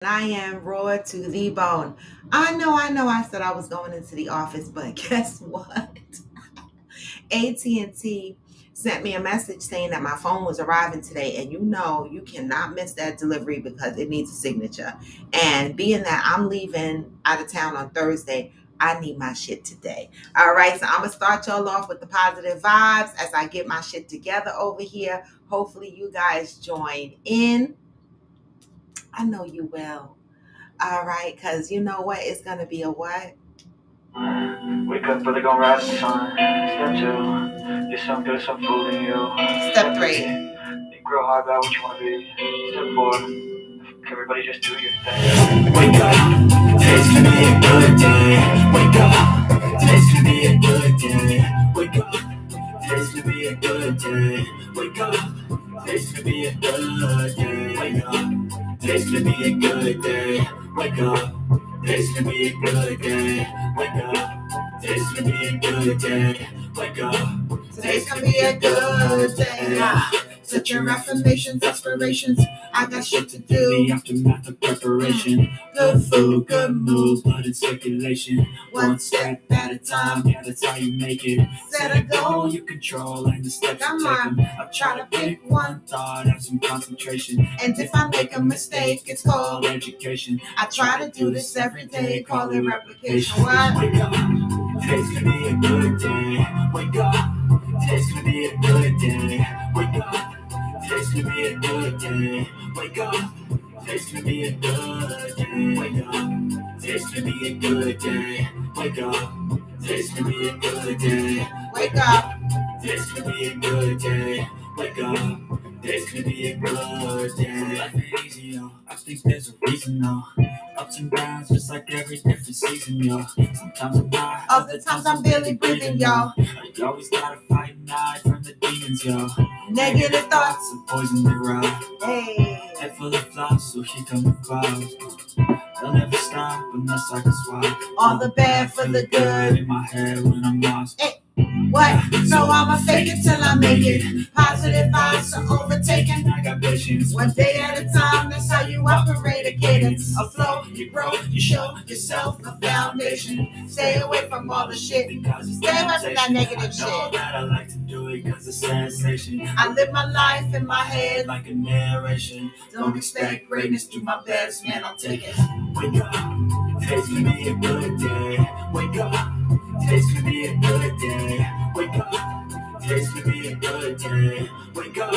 I am raw to the bone. I know. I said I was going into the office, but guess what? AT&T sent me a message saying that my phone was arriving today, and you cannot miss that delivery because it needs a signature. And being that I'm leaving out of town on Thursday, I need my shit today. All right, so I'm gonna start y'all off with the positive vibes as I get my shit together over here. Hopefully, you guys join in. I know you will. All right, because you know what? It's going to be a what? Wake up, brother, gon' rise the sun. Step two, get some good, some food in you. Step three. Think real hard about what you wanna be. Step four, everybody just do your thing. Wake up, today's gonna be a good day. Wake up, today's gonna be a good day. Wake up, today's gonna be a good day. Wake up, today's gonna be a good day. Wake up, today's gonna be a good day. Wake up, today's gonna be a good day. Wake up. Today's gonna be a good day. Wake up. Today's gonna be a good day. Set your affirmations, aspirations. I got shit to do. The aftermath of preparation. Good food, good mood, blood in circulation. One step at a time, yeah, that's how you make it. Set a goal you control, and the steps Come you take on. them. I try to pick one thought, have some concentration. And if I make a mistake, it's called. Education. I try to do this every day, call it replication. What? Wake up. Today's gonna be a good day. Wake up. Today's gonna be a good day. Wake up. Today's gonna be a good day. Wake up. Today's gonna be a good day. Wake up. Today's gonna be a good day. Wake up. Today's gonna be a good day. Wake up. Today's gonna be a good day. Wake up. Today's gonna be a good day. Life ain't easy, yo. I think there's a reason, though. Ups and downs, just like every different season, yo. Sometimes I'm high, Other times I'm barely breathing, y'all. You always gotta fight and hide from the demons, yo. Negative thoughts. Some poison they ride. Hey. Head full of flaws, so here come the clouds. They'll never stop unless I can swap. All the bad for the good. In my head when I'm lost. Hey. What? So I'ma fake it till I make it. Positive vibes are overtaken. I got patience. One day at a time, that's how you operate a cadence. A flow, you grow, you show yourself a foundation. Stay away from all the shit. Stay away from that negative shit. That I like to do it cause it's sensation. I live my life in my head like a narration. Don't expect greatness, do my best, man, I'll take it. Wake up, today's gonna be a good day. Wake up, today's gonna be a good day. Wake up, today's gonna be a good day. Wake up,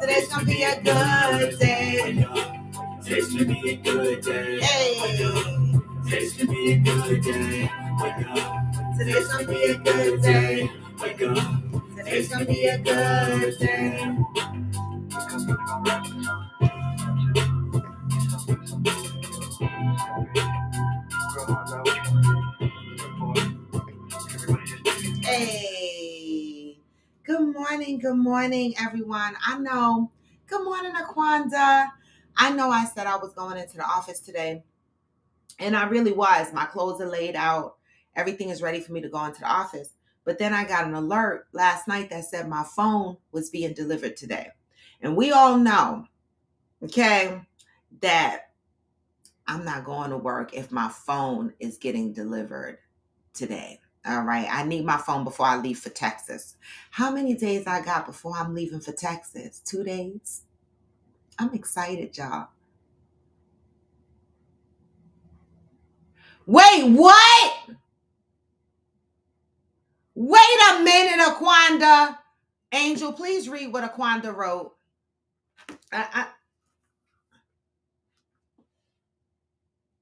today's gonna be a good day. Wake up, today's gonna be a good day. Hey, today's gonna be a good day. Wake up, today's gonna be a good day. Wake up, today's gonna be a good day. Hey, good morning, everyone. I know, good morning, Aquanda. I know I said I was going into the office today, and I really was. My clothes are laid out. Everything is ready for me to go into the office. But then I got an alert last night that said my phone was being delivered today. And we all know, okay, that I'm not going to work if my phone is getting delivered today. All right. I need my phone before I leave for Texas. How many days I got before I'm leaving for Texas? 2 days. I'm excited, y'all. Wait, what? Wait a minute, Aquanda. Angel, please read what Aquanda wrote.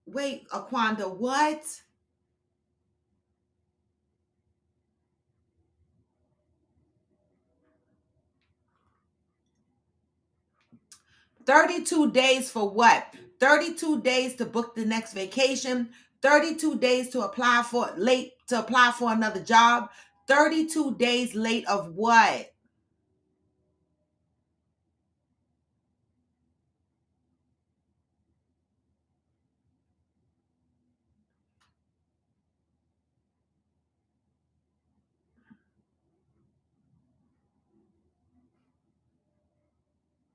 Wait, Aquanda, what? $32 days for what? 32 days to book the next vacation. 32 days to apply for another job. 32 days late of what?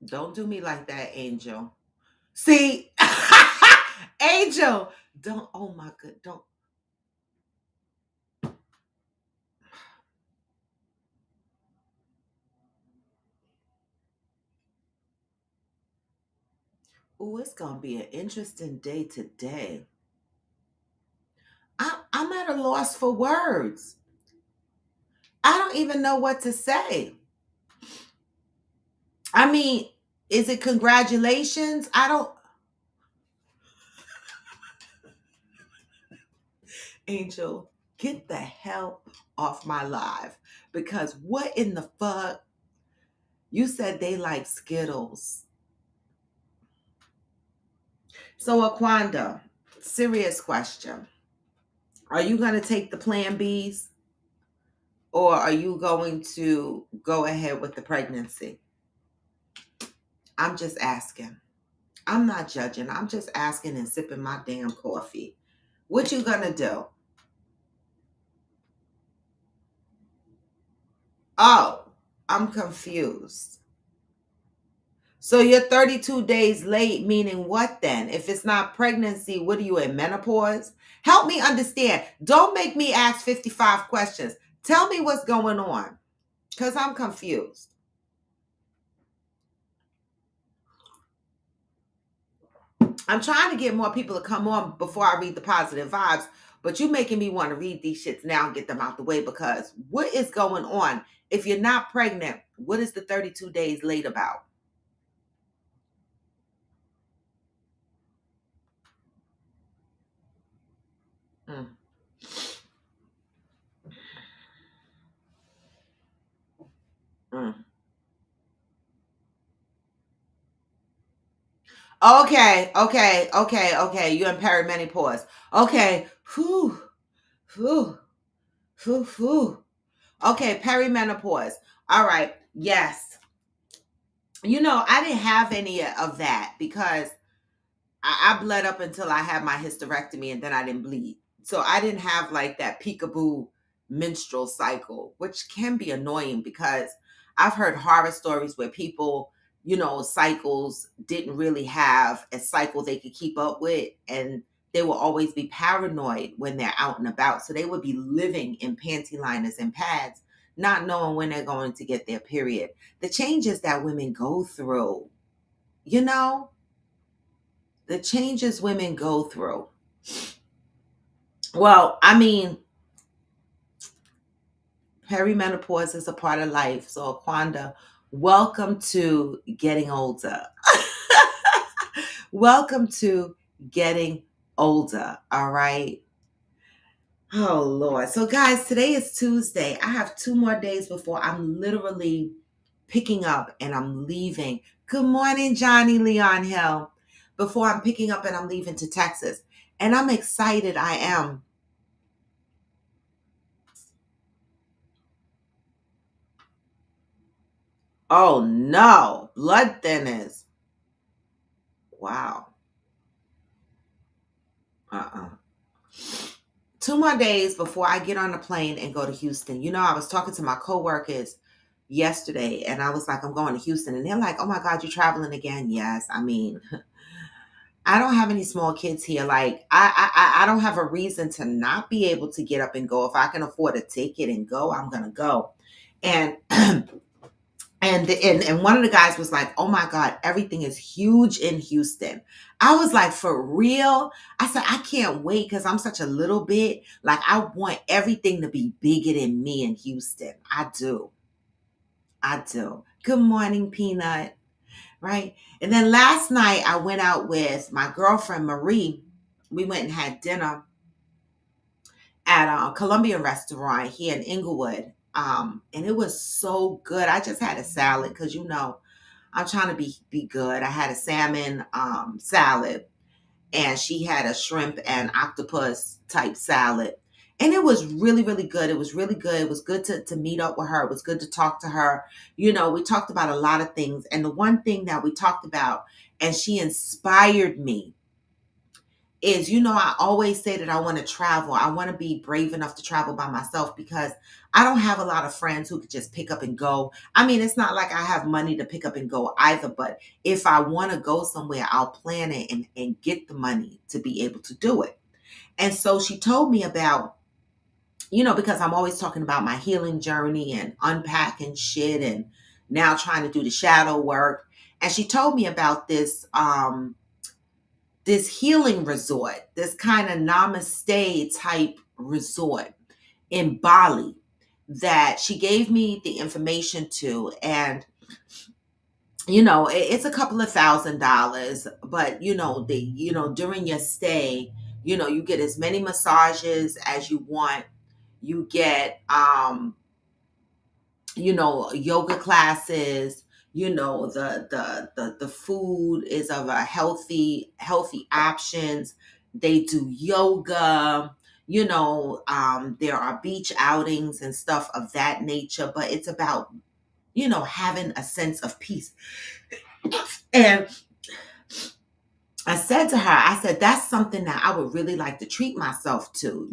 Don't do me like that, Angel. See, Angel, don't, oh my God, don't. Oh, it's going to be an interesting day today. I'm at a loss for words. I don't even know what to say. I mean, is it congratulations? I don't. Angel, get the hell off my live. Because what in the fuck? You said they like Skittles. So, Aquanda, serious question. Are you going to take the Plan Bs or are you going to go ahead with the pregnancy? I'm just asking. I'm not judging. I'm just asking and sipping my damn coffee. What you going to do? Oh, I'm confused. So you're 32 days late, meaning what then? If it's not pregnancy, what are you in menopause? Help me understand. Don't make me ask 55 questions. Tell me what's going on because I'm confused. I'm trying to get more people to come on before I read the positive vibes, but you're making me want to read these shits now and get them out the way because what is going on? If you're not pregnant, what is the 32 days late about? Mm. Mm. Okay. You're in perimenopause. Okay. Whew. Whew. Whew. Whew. Okay, perimenopause. All right. Yes. You know, I didn't have any of that because I bled up until I had my hysterectomy and then I didn't bleed. So I didn't have like that peekaboo menstrual cycle, which can be annoying because I've heard horror stories where people, you know, cycles didn't really have a cycle they could keep up with and they will always be paranoid when they're out and about. So they would be living in panty liners and pads, not knowing when they're going to get their period. The changes that women go through, you know, the changes women go through. Well, I mean, perimenopause is a part of life. So, Aquanda, welcome to getting older. Welcome to getting older. All right. Oh, Lord. So, guys, today is Tuesday. I have 2 more days before I'm literally picking up and I'm leaving. Good morning, Johnny Leon Hill. Before I'm picking up and I'm leaving to Texas. And I'm excited. I am. Oh no, blood thinners. Wow. Uh-uh. 2 more days before I get on the plane and go to Houston. You know, I was talking to my coworkers yesterday and I was like, I'm going to Houston. And they're like, oh my God, you're traveling again? Yes. I mean, I don't have any small kids here. Like, I don't have a reason to not be able to get up and go. If I can afford a ticket and go, I'm gonna go. And And one of the guys was like, "Oh my God, everything is huge in Houston." I was like, "For real?" I said, "I can't wait because I'm such a little bit. Like, I want everything to be bigger than me in Houston. I do. I do." Good morning, Peanut. Right? And then last night I went out with my girlfriend Marie. We went and had dinner at a Colombian restaurant here in Inglewood. And it was so good. I just had a salad because you know I'm trying to be good. I had a salmon salad, and she had a shrimp and octopus type salad. And it was really, really good. It was really good. It was good to meet up with her. It was good to talk to her. You know, we talked about a lot of things. And the one thing that we talked about, and she inspired me, is, I always say that I want to travel. I want to be brave enough to travel by myself because I don't have a lot of friends who could just pick up and go. I mean, it's not like I have money to pick up and go either, but if I want to go somewhere, I'll plan it and get the money to be able to do it. And so she told me about, because I'm always talking about my healing journey and unpacking shit and now trying to do the shadow work. And she told me about this healing resort, this kind of namaste type resort in Bali that she gave me the information to. And, it's a couple of $1,000, but, during your stay, you get as many massages as you want. You get, yoga classes. The food is of a healthy options. They do yoga. There are beach outings and stuff of that nature, but it's about having a sense of peace. And I said to her, that's something that I would really like to treat myself to,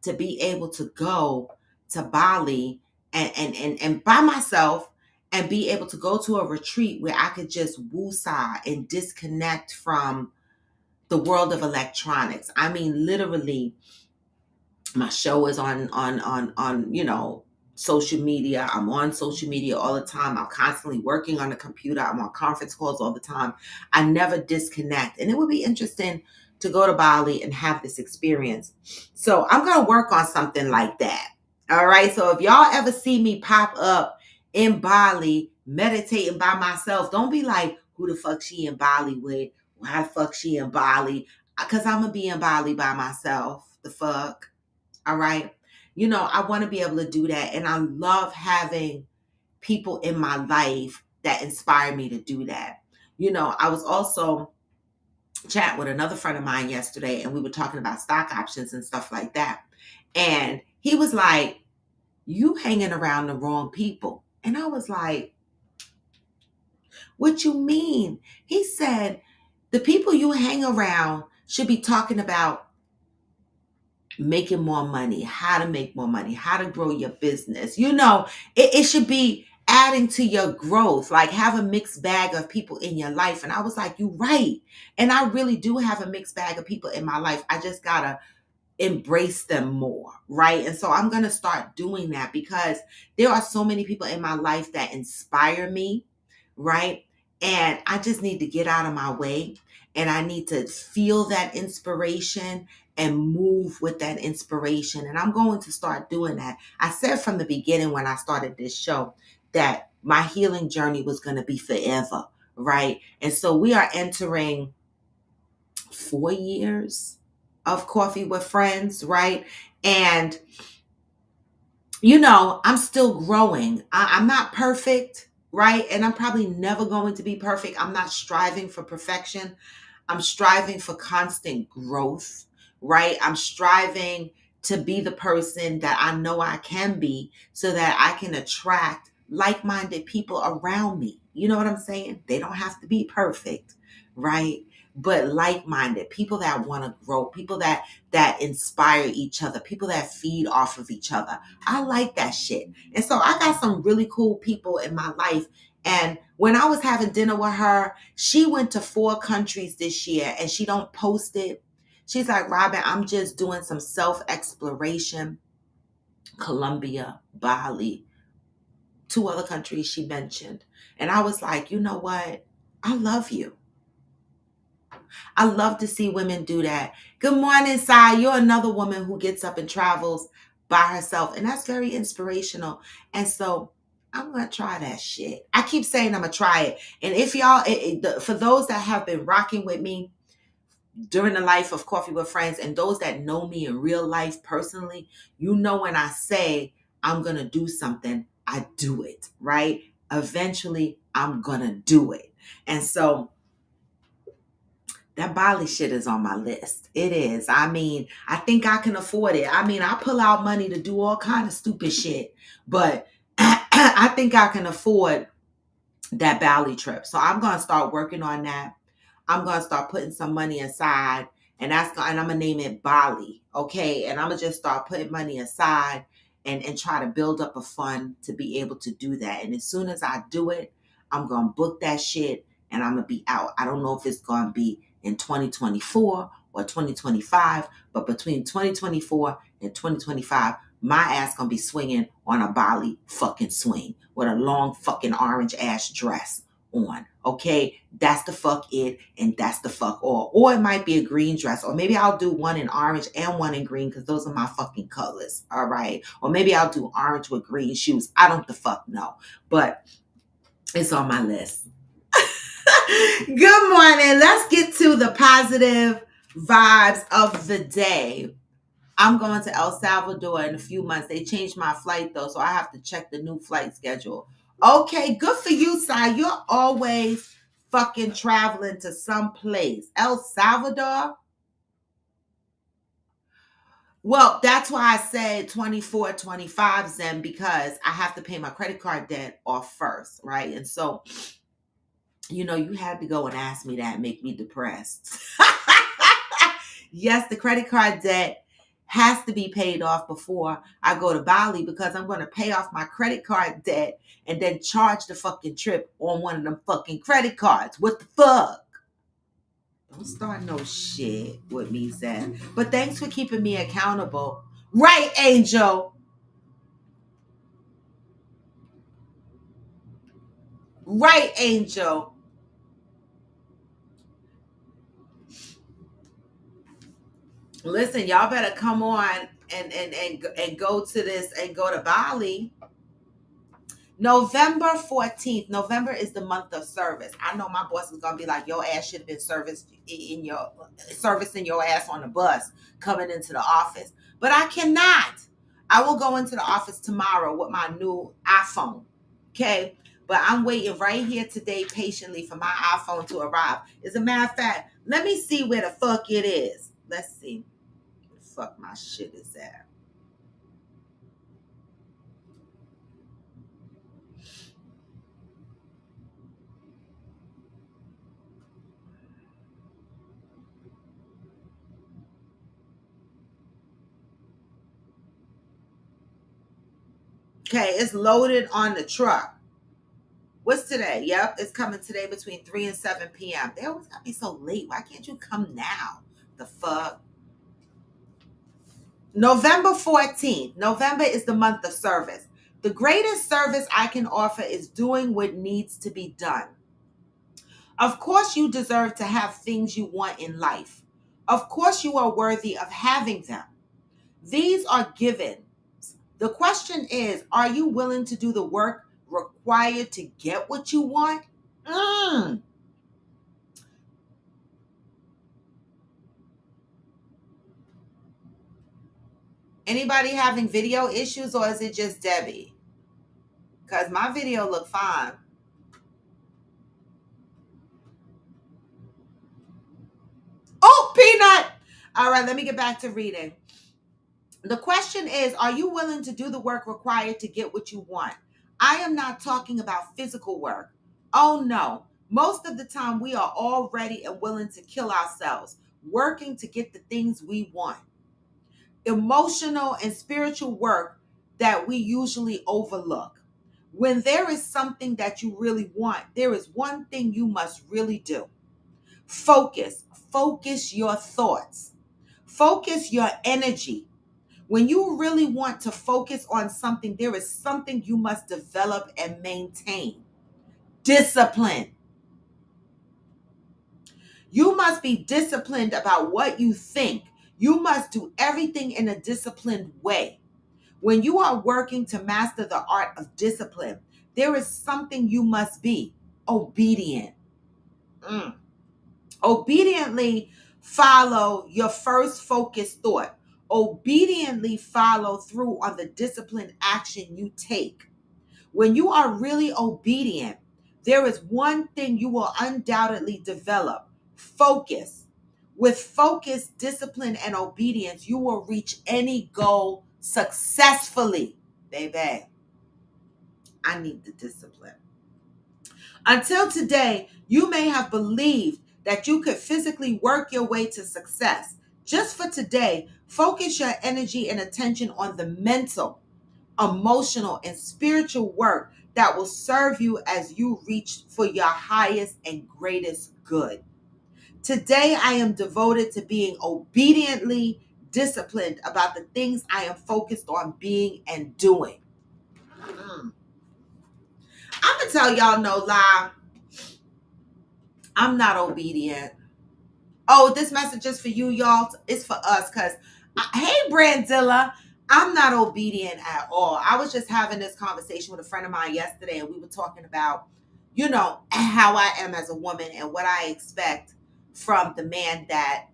to be able to go to Bali and by myself and be able to go to a retreat where I could just woosah and disconnect from the world of electronics. I mean, literally, my show is on social media. I'm on social media all the time. I'm constantly working on the computer. I'm on conference calls all the time. I never disconnect. And it would be interesting to go to Bali and have this experience. So I'm going to work on something like that. All right. So if y'all ever see me pop up in Bali meditating by myself, don't be like, who the fuck she in Bali with? Why the fuck she in Bali? Because I'm going to be in Bali by myself. The fuck? All right. I want to be able to do that. And I love having people in my life that inspire me to do that. I was also chatting with another friend of mine yesterday and we were talking about stock options and stuff like that. And he was like, you hanging around the wrong people. And I was like, what you mean? He said, the people you hang around should be talking about making more money, how to make more money, how to grow your business. It should be adding to your growth, like have a mixed bag of people in your life. And I was like, you're right. And I really do have a mixed bag of people in my life. I just gotta embrace them more, right? And so I'm gonna start doing that because there are so many people in my life that inspire me, right? And I just need to get out of my way and I need to feel that inspiration and move with that inspiration. And I'm going to start doing that. I said from the beginning when I started this show that my healing journey was going to be forever, right? And so we are entering 4 years of Coffee with Friends, right? And, I'm still growing. I'm not perfect, right? And I'm probably never going to be perfect. I'm not striving for perfection. I'm striving for constant growth, right? I'm striving to be the person that I know I can be so that I can attract like-minded people around me. You know what I'm saying? They don't have to be perfect, right? But like-minded, people that want to grow, people that inspire each other, people that feed off of each other. I like that shit. And so I got some really cool people in my life. And when I was having dinner with her, she went to 4 countries this year and she don't post it. She's like, Robin, I'm just doing some self-exploration. Colombia, Bali, 2 other countries she mentioned. And I was like, you know what? I love you. I love to see women do that. Good morning, Sai. You're another woman who gets up and travels by herself. And that's very inspirational. And so I'm going to try that shit. I keep saying I'm going to try it. And if y'all, for those that have been rocking with me during the life of Coffee with Friends and those that know me in real life personally, when I say I'm going to do something, I do it, right? Eventually, I'm going to do it. And so that Bali shit is on my list. It is. I mean, I think I can afford it. I mean, I pull out money to do all kind of stupid shit, but I think I can afford that Bali trip. So I'm going to start working on that. I'm going to start putting some money aside and I'm gonna name it Bali, okay? And I'm gonna just start putting money aside and try to build up a fund to be able to do that. And as soon as I do it, I'm gonna book that shit and I'm gonna be out. I don't know if it's gonna be in 2024 or 2025, but between 2024 and 2025, my ass gonna be swinging on a Bali fucking swing with a long fucking orange ass dress on. Okay, that's the fuck it, and that's the fuck all. Or it might be a green dress, or maybe I'll do one in orange and one in green because those are my fucking colors. All right, or maybe I'll do orange with green shoes. I don't the fuck know, but it's on my list. Good morning. Let's get to the positive vibes of the day. I'm going to El Salvador in a few months. They changed my flight though, so I have to check the new flight schedule. Okay, good for you, Sai. You're always fucking traveling to some place. El Salvador? Well, that's why I said 24, 25, Zen, because I have to pay my credit card debt off first, right? And so, you had to go and ask me that, make me depressed. Yes, the credit card debt has to be paid off before I go to Bali because I'm going to pay off my credit card debt and then charge the fucking trip on one of them fucking credit cards. What the fuck? Don't start no shit with me, Zen. But thanks for keeping me accountable. Right, Angel? Right, Angel? Listen, y'all better come on and go to this and go to Bali. November 14th. November is the month of service. I know my boss is gonna be like, your ass should have been servicing your ass on the bus coming into the office. But I cannot. I will go into the office tomorrow with my new iPhone. Okay. But I'm waiting right here today patiently for my iPhone to arrive. As a matter of fact, let me see where the fuck it is. Let's see. Where the fuck my shit is at. Okay, it's loaded on the truck. What's today? Yep, it's coming today between 3 and 7 p.m. They always got me so late. Why can't you come now? The fuck? November 14th. November is the month of service. The greatest service I can offer is doing what needs to be done. Of course, you deserve to have things you want in life. Of course, you are worthy of having them. These are given. The question is, are you willing to do the work required to get what you want? Anybody having video issues, or is it just Debbie? Because my video look fine. Oh, Peanut! All right, let me get back to reading. The question is, are you willing to do the work required to get what you want? I am not talking about physical work. Oh no. Most of the time we are all ready and willing to kill ourselves, working to get the things we want. Emotional and spiritual work that we usually overlook. When there is something that you really want, there is one thing you must really do. Focus. Focus your thoughts. Focus your energy. When you really want to focus on something, there is something you must develop and maintain. Discipline. You must be disciplined about what you think. You must do everything in a disciplined way. When you are working to master the art of discipline, there is something you must be: obedient. Obediently follow your first focused thought. Obediently follow through on the disciplined action you take. When you are really obedient, there is one thing you will undoubtedly develop: focus. With focus, discipline, and obedience, you will reach any goal successfully. Baby, I need the discipline. Until today, you may have believed that you could physically work your way to success. Just for today, focus your energy and attention on the mental, emotional, and spiritual work that will serve you as you reach for your highest and greatest good. Today, I am devoted to being obediently disciplined about the things I am focused on being and doing. I'm going to tell y'all no lie. I'm not obedient. Oh, this message is for you, y'all. It's for us because, hey, Brandilla, I'm not obedient at all. I was just having this conversation with a friend of mine yesterday, and we were talking about, how I am as a woman and what I expect from the man that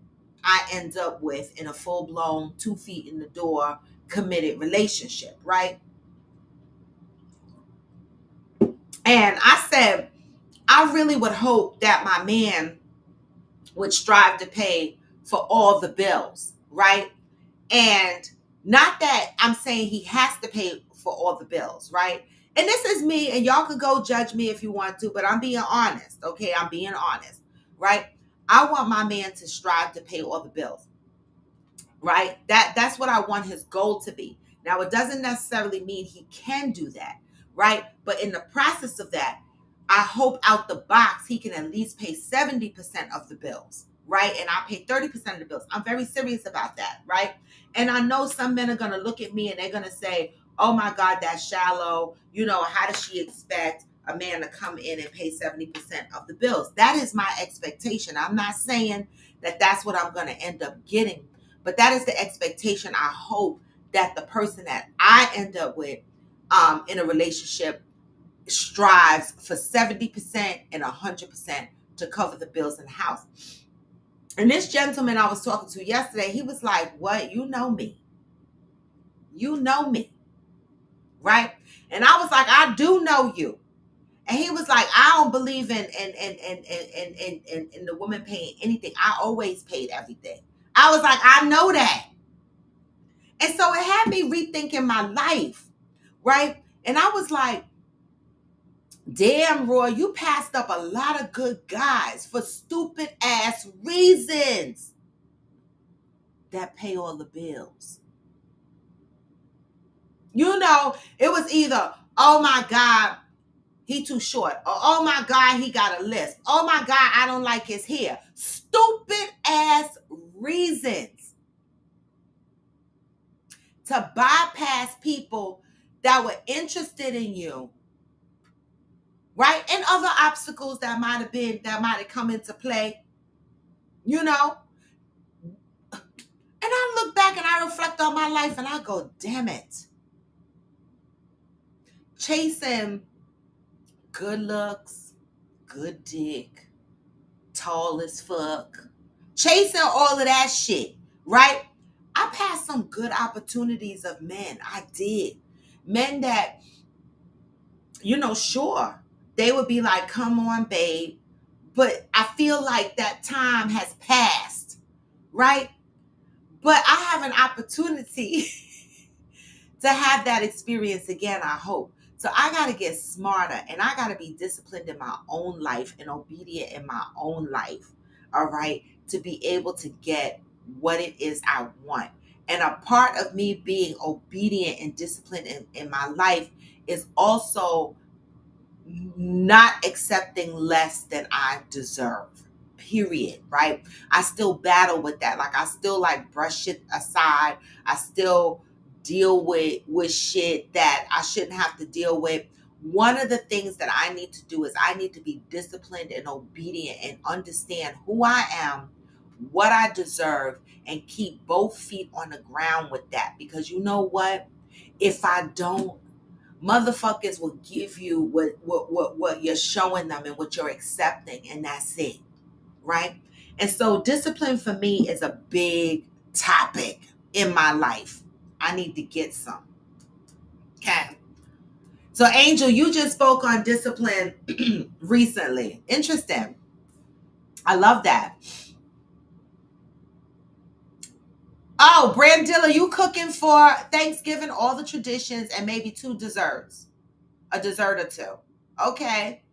I end up with in a full-blown 2 feet in the door committed relationship, right? And I said, I really would hope that my man would strive to pay for all the bills, right? And not that I'm saying he has to pay for all the bills, right? And this is me, and y'all could go judge me if you want to, but I'm being honest, okay? I'm being honest, right? I want my man to strive to pay all the bills, right? That's what I want his goal to be. Now, it doesn't necessarily mean he can do that, right? But in the process of that, I hope out the box he can at least pay 70% of the bills, right? And I pay 30% of the bills. I'm very serious about that, right? And I know some men are going to look at me and they're going to say, oh my God, that's shallow. How does she expect a man to come in and pay 70% of the bills? That is my expectation. I'm not saying that that's what I'm going to end up getting, but that is the expectation. I hope that the person that I end up with in a relationship strives for 70% and 100% to cover the bills in the house. And this gentleman I was talking to yesterday, he was like, what? You know me. You know me. Right? And I was like, I do know you. And he was like, I don't believe in the woman paying anything. I always paid everything. I was like, I know that. And so it had me rethinking my life, right? And I was like, damn, Roy, you passed up a lot of good guys for stupid ass reasons that pay all the bills. It was either, oh my God, he too short, or oh my God, he got a list. Oh my God, I don't like his hair. Stupid ass reasons to bypass people that were interested in you, right? And other obstacles that might have come into play, And I look back and I reflect on my life and I go, damn it. Chasing good looks, good dick, tall as fuck, chasing all of that shit, right? I passed some good opportunities of men. I did. Men that, sure, they would be like, come on, babe. But I feel like that time has passed, right? But I have an opportunity to have that experience again, I hope. So I got to get smarter and I got to be disciplined in my own life and obedient in my own life, all right, to be able to get what it is I want. And a part of me being obedient and disciplined in my life is also not accepting less than I deserve. Period. Right? I still battle with that. Like I still brush it aside. I still deal with shit that I shouldn't have to deal with. One of the things that I need to do is I need to be disciplined and obedient and understand who I am, what I deserve, and keep both feet on the ground with that. Because you know what? If I don't, motherfuckers will give you what you're showing them and what you're accepting, and that's it, right? And so discipline for me is a big topic in my life. I need to get some. Okay. So Angel, you just spoke on discipline recently. Interesting. I love that. Oh, Brandilla, you cooking for Thanksgiving, all the traditions, and maybe 2 desserts. A dessert or 2. Okay.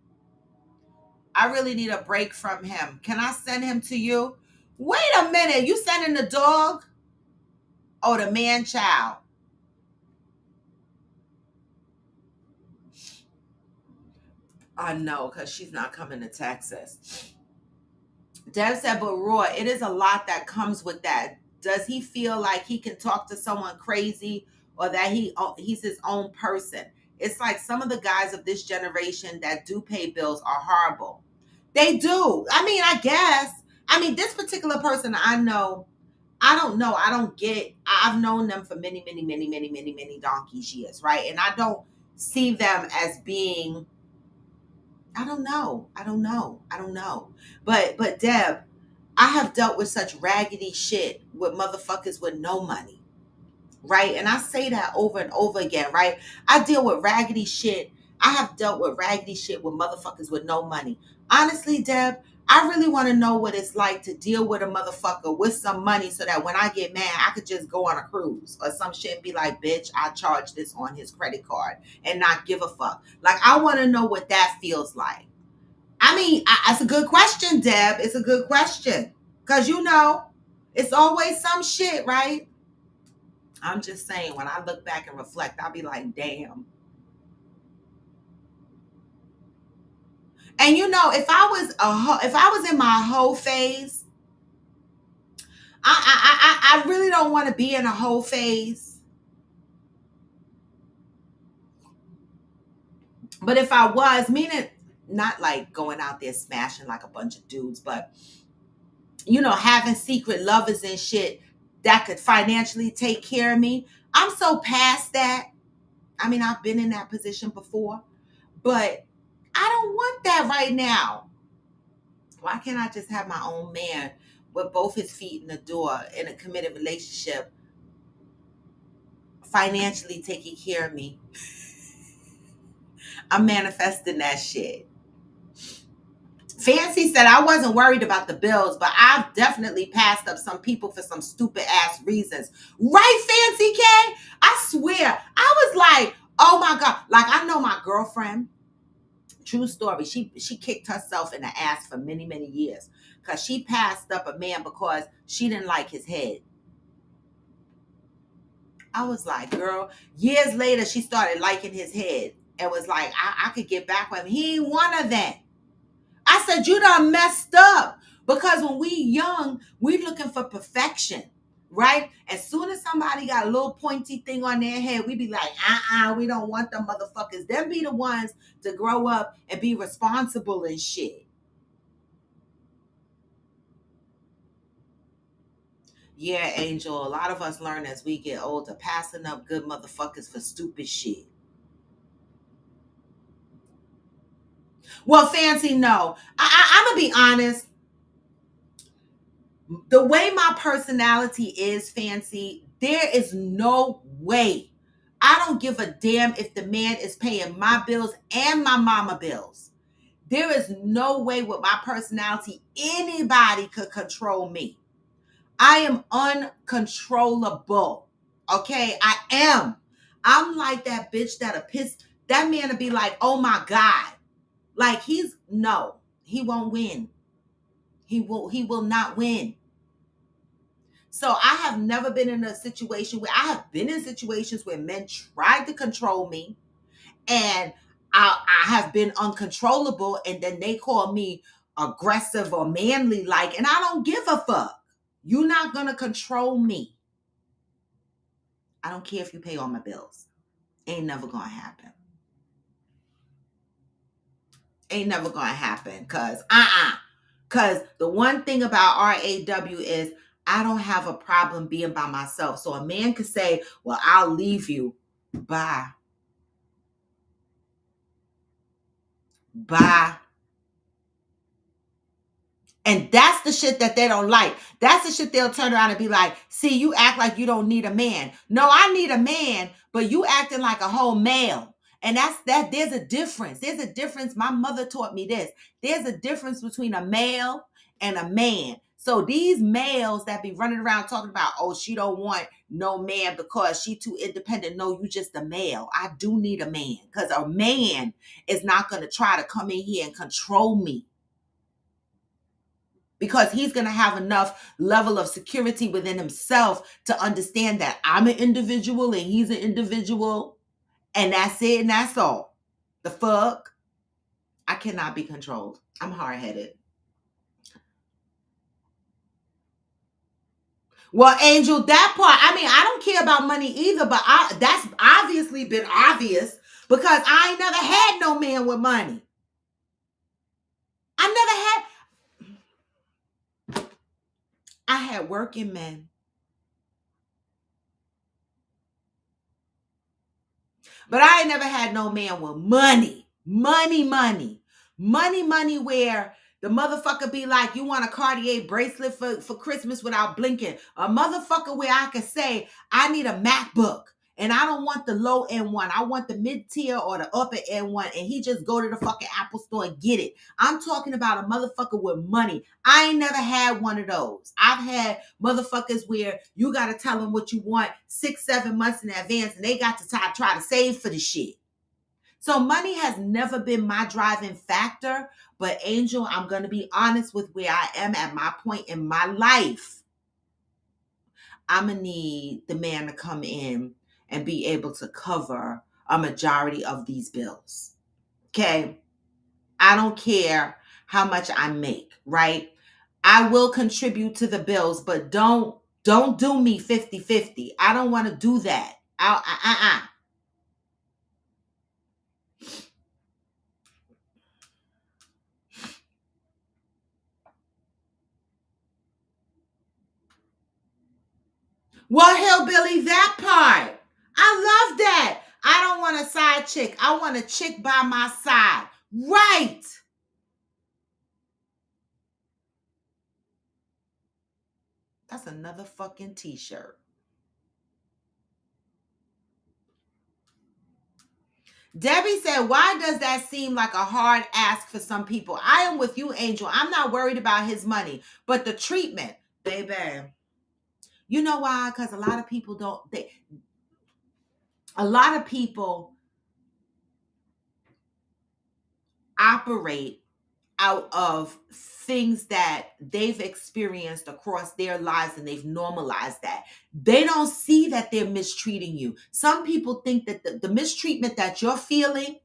I really need a break from him. Can I send him to you? Wait a minute. You sending the dog? Oh, the man child. I know, because she's not coming to Texas. Deb said, but Roy, it is a lot that comes with that. Does he feel like he can talk to someone crazy or that he's his own person? It's like some of the guys of this generation that do pay bills are horrible. They do. I mean, I guess. I mean, this particular person I know, I don't know. I don't get. I've known them for many, many, many, many, many, many donkey's years, right? And I don't see them as being. I don't know. I don't know. I don't know. But Deb, I have dealt with such raggedy shit with motherfuckers with no money, right? And I say that over and over again, right? I deal with raggedy shit. I have dealt with raggedy shit with motherfuckers with no money. Honestly, Deb, I really want to know what it's like to deal with a motherfucker with some money so that when I get mad, I could just go on a cruise or some shit and be like, bitch, I charged this on his credit card and not give a fuck. Like, I want to know what that feels like. I mean, it's a good question, Deb. It's a good question. Because, it's always some shit, right? I'm just saying, when I look back and reflect, I'll be like, damn. And if I was in my hoe phase, I really don't want to be in a hoe phase. But if I was, meaning not like going out there smashing like a bunch of dudes, but having secret lovers and shit that could financially take care of me. I'm so past that. I mean, I've been in that position before, but I don't want that right now. Why can't I just have my own man with both his feet in the door in a committed relationship, financially taking care of me? I'm manifesting that shit. Fancy said, I wasn't worried about the bills, but I've definitely passed up some people for some stupid ass reasons. Right, Fancy K? I swear. I was like, oh my God. Like, I know my girlfriend, true story, she kicked herself in the ass for many, many years because she passed up a man because she didn't like his head. I was like, girl, years later, she started liking his head and was like, I could get back with him. He ain't one of them. I said, you done messed up. Because when we young, we looking for perfection, right? As soon as somebody got a little pointy thing on their head, we be like, we don't want them motherfuckers. Them be the ones to grow up and be responsible and shit. Yeah, Angel, a lot of us learn as we get older, passing up good motherfuckers for stupid shit. Well, Fancy, no. I'm going to be honest. The way my personality is, Fancy, there is no way. I don't give a damn if the man is paying my bills and my mama bills. There is no way with my personality anybody could control me. I am uncontrollable. Okay, I am. I'm like that bitch that'll piss that man to be like, oh my God. Like he won't win. He will not win. So I have never been in a situation where I have been in situations where men tried to control me and I have been uncontrollable and then they call me aggressive or manly like, and I don't give a fuck. You're not going to control me. I don't care if you pay all my bills. Ain't never going to happen. Ain't never going to happen because the one thing about RAW is I don't have a problem being by myself. So a man could say, well, I'll leave you. Bye. Bye. And that's the shit that they don't like. That's the shit they'll turn around and be like, see, you act like you don't need a man. No, I need a man, but you acting like a whole male. And there's a difference. There's a difference. My mother taught me this. There's a difference between a male and a man. So these males that be running around talking about, oh, she don't want no man because she too independent. No, you just a male. I do need a man because a man is not going to try to come in here and control me. because he's going to have enough level of security within himself to understand that I'm an individual and he's an individual, and that's it and that's all. The fuck? I cannot be controlled. I'm hard-headed. Well, Angel, that part, I mean, I don't care about money either, but that's obviously been obvious because I ain't never had no man with money. I had working men. But I ain't never had no man with money. Money where the motherfucker be like, you want a Cartier bracelet for Christmas without blinking. A motherfucker where I could say, I need a MacBook. And I don't want the low end one. I want the mid tier or the upper end one. And he just go to the fucking Apple store and get it. I'm talking about a motherfucker with money. I ain't never had one of those. I've had motherfuckers where you got to tell them what you want 6-7 months in advance. And they got to try to save for the shit. So money has never been my driving factor. But Angel, I'm going to be honest with where I am at my point in my life. I'm going to need the man to come in and be able to cover a majority of these bills. Okay? I don't care how much I make, right? I will contribute to the bills, but don't do me 50-50. I don't want to do that. Well, hillbilly, that part. I love that. I don't want a side chick. I want a chick by my side. Right. That's another fucking t-shirt. Debbie said, why does that seem like a hard ask for some people? I am with you, Angel. I'm not worried about his money, but the treatment, baby. You know why? Because a lot of people a lot of people operate out of things that they've experienced across their lives and they've normalized that. They don't see that they're mistreating you. Some people think that the mistreatment that you're feeling,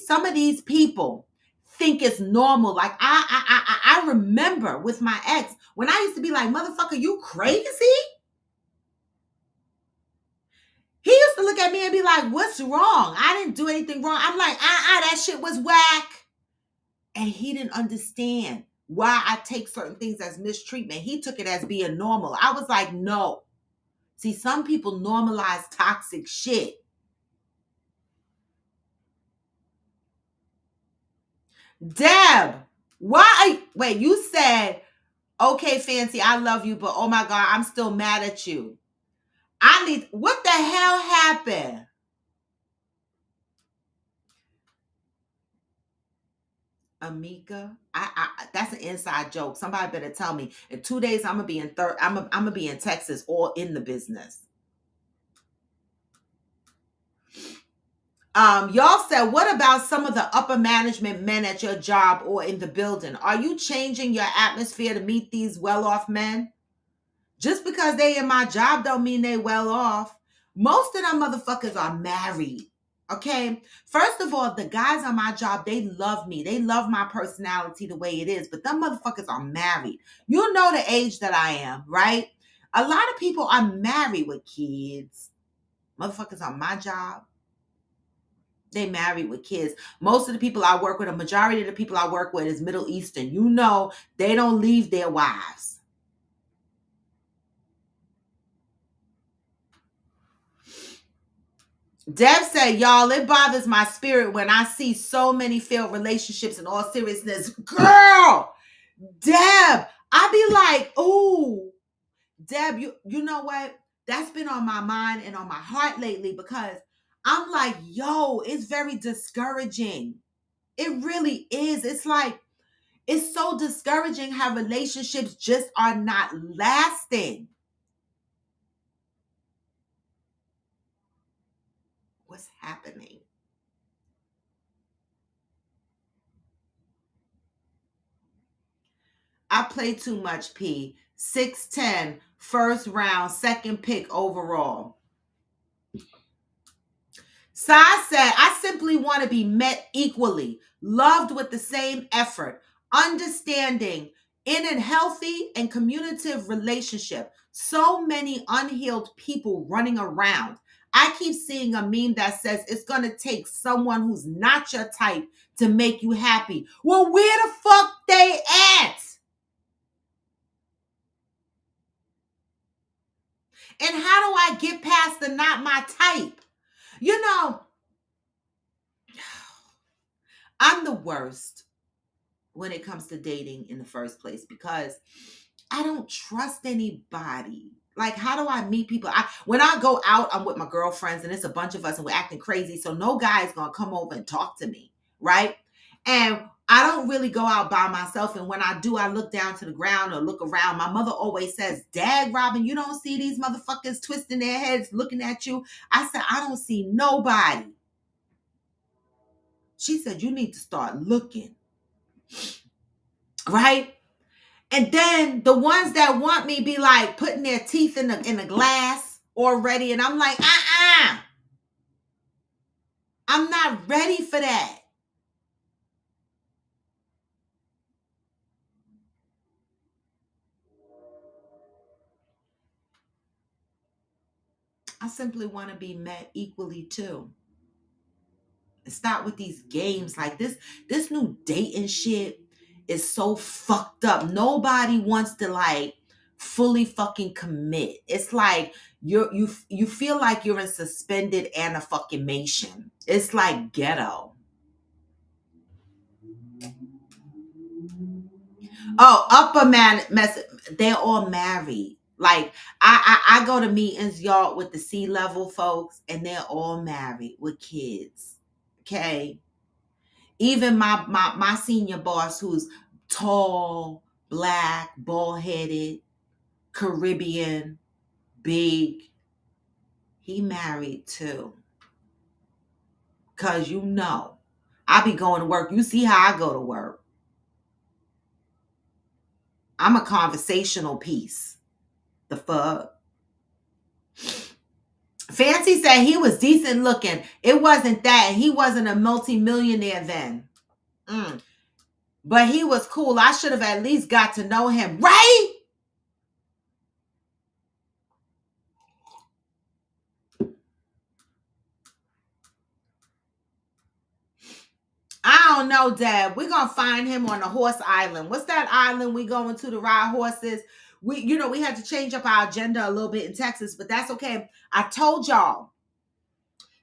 some of these people think it's normal. Like I remember with my ex when I used to be like, motherfucker, you crazy? He used to look at me and be like, what's wrong? I didn't do anything wrong. I'm like, that shit was whack. And he didn't understand why I take certain things as mistreatment. He took it as being normal. I was like, no. See, some people normalize toxic shit. Deb, wait, you said, okay, Fancy, I love you, but oh my God, I'm still mad at you. What the hell happened? Amika, that's an inside joke. Somebody better tell me. In 2 days, I'm gonna be in Texas or in the business. Y'all said, what about some of the upper management men at your job or in the building? Are you changing your atmosphere to meet these well-off men? Just because they in my job don't mean they well off. Most of them motherfuckers are married. Okay. First of all, the guys on my job, they love me. They love my personality the way it is, but them motherfuckers are married. You know the age that I am, right? A lot of people are married with kids. Motherfuckers on my job, they married with kids. Most of the people I work with, a majority of the people I work with is Middle Eastern. You know, they don't leave their wives. Deb said, y'all, it bothers my spirit when I see so many failed relationships in all seriousness. Girl, Deb, I be like, ooh, Deb, you know what? That's been on my mind and on my heart lately because I'm like, yo, it's very discouraging. It really is. It's like, it's so discouraging how relationships just are not lasting. What's happening? I play too much, P. 6'10", first round, second pick overall. Sai said, I simply want to be met equally, loved with the same effort, understanding in a healthy and communicative relationship. So many unhealed people running around. I keep seeing a meme that says it's going to take someone who's not your type to make you happy. Well, where the fuck they at? And how do I get past the not my type? You know, I'm the worst when it comes to dating in the first place because I don't trust anybody. Like, how do I meet people? When I go out, I'm with my girlfriends and it's a bunch of us and we're acting crazy. So no guy is going to come over and talk to me, right? And I don't really go out by myself. And when I do, I look down to the ground or look around. My mother always says, Dag, Robin, you don't see these motherfuckers twisting their heads looking at you. I said, I don't see nobody. She said, you need to start looking. Right? And then the ones that want me be like putting their teeth in the glass already. And I'm like, I'm not ready for that. I simply want to be met equally too. Stop with these games like this. This new dating shit is so fucked up. Nobody wants to like fully fucking commit. It's like you feel like you're in suspended animation. It's like ghetto. Oh, upper man, they're all married. Like I go to meetings, y'all, with the C-level folks, and they're all married with kids. Okay. Even my senior boss, who's tall, black, bald-headed, Caribbean, big, he married too. Cause I be going to work. You see how I go to work. I'm a conversational piece. The fuck? Fancy said he was decent looking. It wasn't that. He wasn't a multimillionaire then. But he was cool. I should have at least got to know him. Right? I don't know, Dad. We're going to find him on the horse island. What's that island we going to ride horses? We had to change up our agenda a little bit in Texas, but that's okay. I told y'all,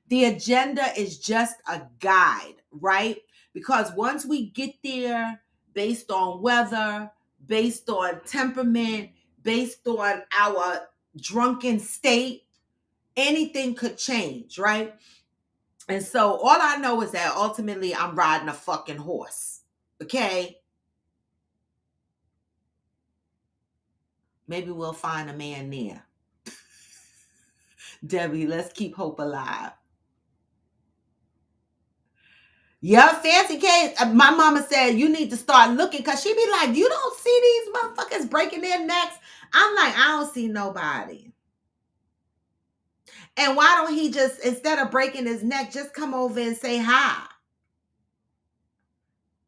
the agenda is just a guide, right? Because once we get there, based on weather, based on temperament, based on our drunken state, anything could change, right? And so all I know is that ultimately I'm riding a fucking horse. Okay? Maybe we'll find a man there. Debbie, let's keep hope alive. Yeah, Fancy K. My mama said you need to start looking because she be like, you don't see these motherfuckers breaking their necks. I'm like, I don't see nobody. And why don't he just, instead of breaking his neck, just come over and say hi?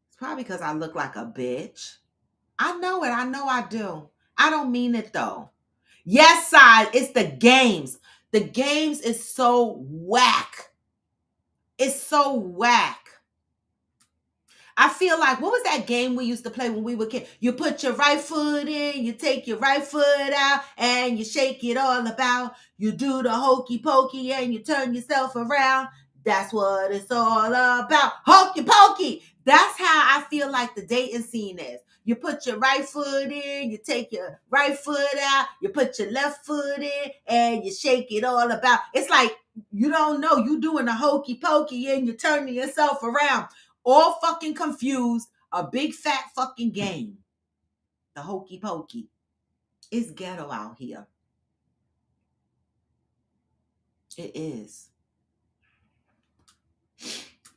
It's probably because I look like a bitch. I know it. I know I do. I don't mean it though. Yes, side, it's the games. The games is so whack. It's so whack. I feel like, what was that game we used to play when we were kids? You put your right foot in, you take your right foot out, and you shake it all about. You do the hokey pokey and you turn yourself around. That's what it's all about. Hokey pokey. That's how I feel like the dating scene is. You put your right foot in, you take your right foot out, you put your left foot in, and you shake it all about. It's like, you don't know, you doing the hokey pokey and you're turning yourself around. All fucking confused. A big fat fucking game. The hokey pokey. It's ghetto out here. It is.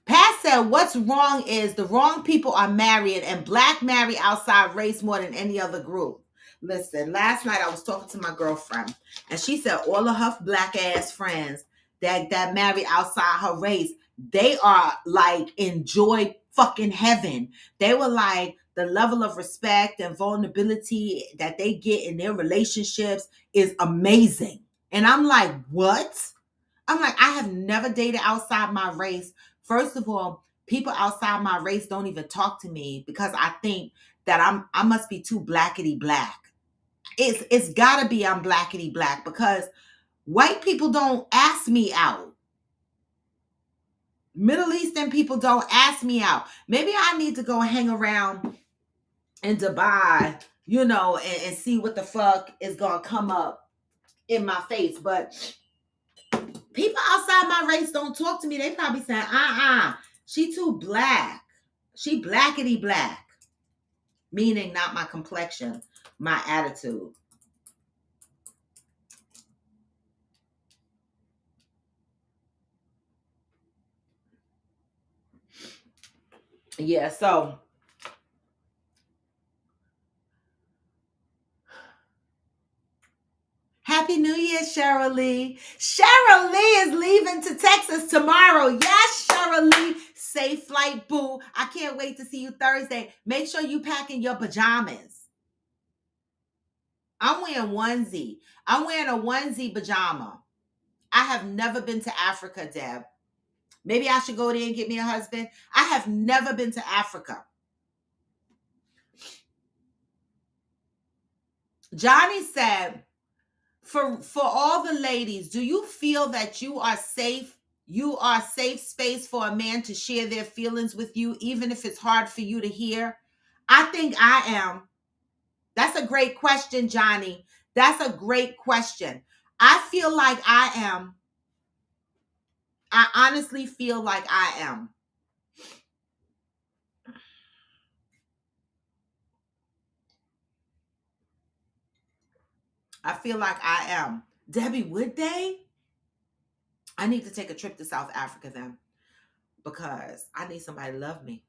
Pass said, what's wrong is the wrong people are marrying, and black marry outside race more than any other group. Listen, last night I was talking to my girlfriend, and she said all of her black ass friends that marry outside her race, they are like enjoy fucking heaven. They were like, the level of respect and vulnerability that they get in their relationships is amazing. And I'm like, what? I'm like, I have never dated outside my race. First of all, people outside my race don't even talk to me because I think that I must be too blackety black. It's gotta be I'm blackety black because white people don't ask me out. Middle Eastern people don't ask me out. Maybe I need to go hang around in Dubai, and see what the fuck is gonna come up in my face. But people outside my race don't talk to me. They probably saying, she too black. She blackety black. Meaning not my complexion, my attitude. Yeah, so Happy New Year, Cheryl Lee. Cheryl Lee is leaving to Texas tomorrow. Yes, Cheryl Lee. Safe flight, boo. I can't wait to see you Thursday. Make sure you pack in your pajamas. I'm wearing onesie. I'm wearing a onesie pajama. I have never been to Africa, Deb. Maybe I should go there and get me a husband. I have never been to Africa. Johnny said, for all the ladies, do you feel that you are safe? You are safe space for a man to share their feelings with you, even if it's hard for you to hear? I think I am. That's a great question, Johnny. That's a great question. I feel like I am. I honestly feel like I am. I feel like I am. Debbie, would they? I need to take a trip to South Africa then because I need somebody to love me.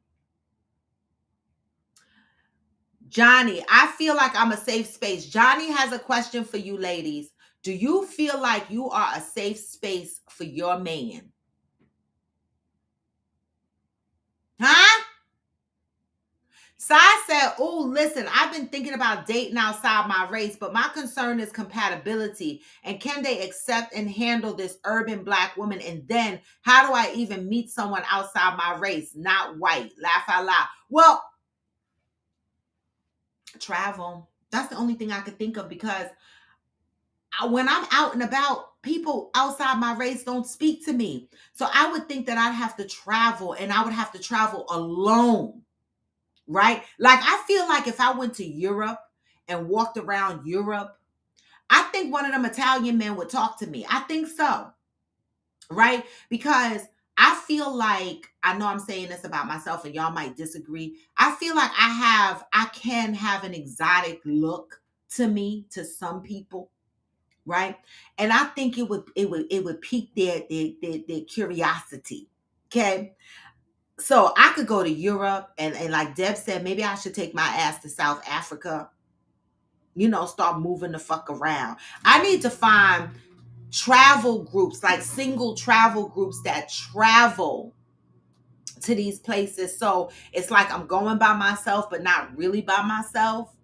Johnny, I feel like I'm a safe space. Johnny has a question for you ladies. Do you feel like you are a safe space for your man? Huh? Sai said, oh, listen, I've been thinking about dating outside my race, but my concern is compatibility. And can they accept and handle this urban black woman? And then how do I even meet someone outside my race, not white? Laugh out loud. Well, travel. That's the only thing I could think of because when I'm out and about, people outside my race don't speak to me. So I would think that I'd have to travel and I would have to travel alone. Right? Like, I feel like if I went to Europe and walked around Europe, I think one of them Italian men would talk to me. I think so. Right? Because I feel like, I know I'm saying this about myself and y'all might disagree. I feel like I can have an exotic look to me, to some people. Right? And I think it would pique their curiosity. Okay? So I could go to Europe and like Deb said, maybe I should take my ass to South Africa, start moving the fuck around. I need to find travel groups, like single travel groups that travel to these places. So it's like I'm going by myself, but not really by myself.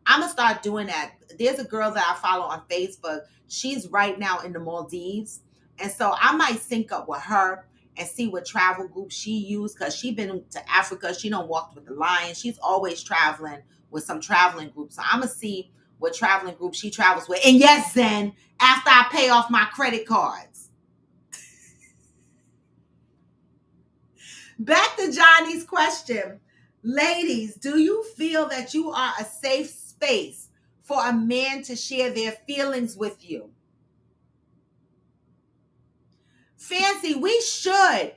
I'm going to start doing that. There's a girl that I follow on Facebook. She's right now in the Maldives. And so I might sync up with her and see what travel group she used because she been to Africa. She done walked with the lion. She's always traveling with some traveling groups. So I'm going to see what traveling group she travels with. And yes, Zen, after I pay off my credit cards. Back to Johnny's question. Ladies, do you feel that you are a safe space for a man to share their feelings with you? Fancy, we should.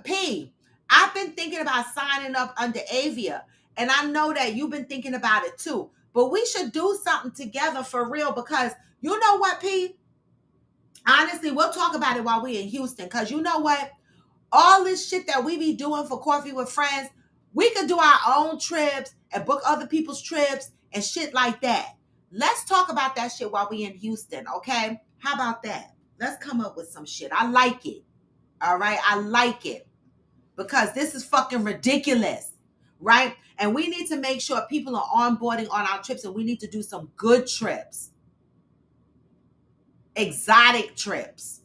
P, I've been thinking about signing up under Avia, and I know that you've been thinking about it too. But we should do something together for real because you know what, P? Honestly, we'll talk about it while we're in Houston because you know what? All this shit that we be doing for Coffee with Friends, we could do our own trips and book other people's trips and shit like that. Let's talk about that shit while we in Houston, okay? How about that? Let's come up with some shit. I like it. All right? I like it. Because this is fucking ridiculous, right? And we need to make sure people are onboarding on our trips, and we need to do some good trips. Exotic trips.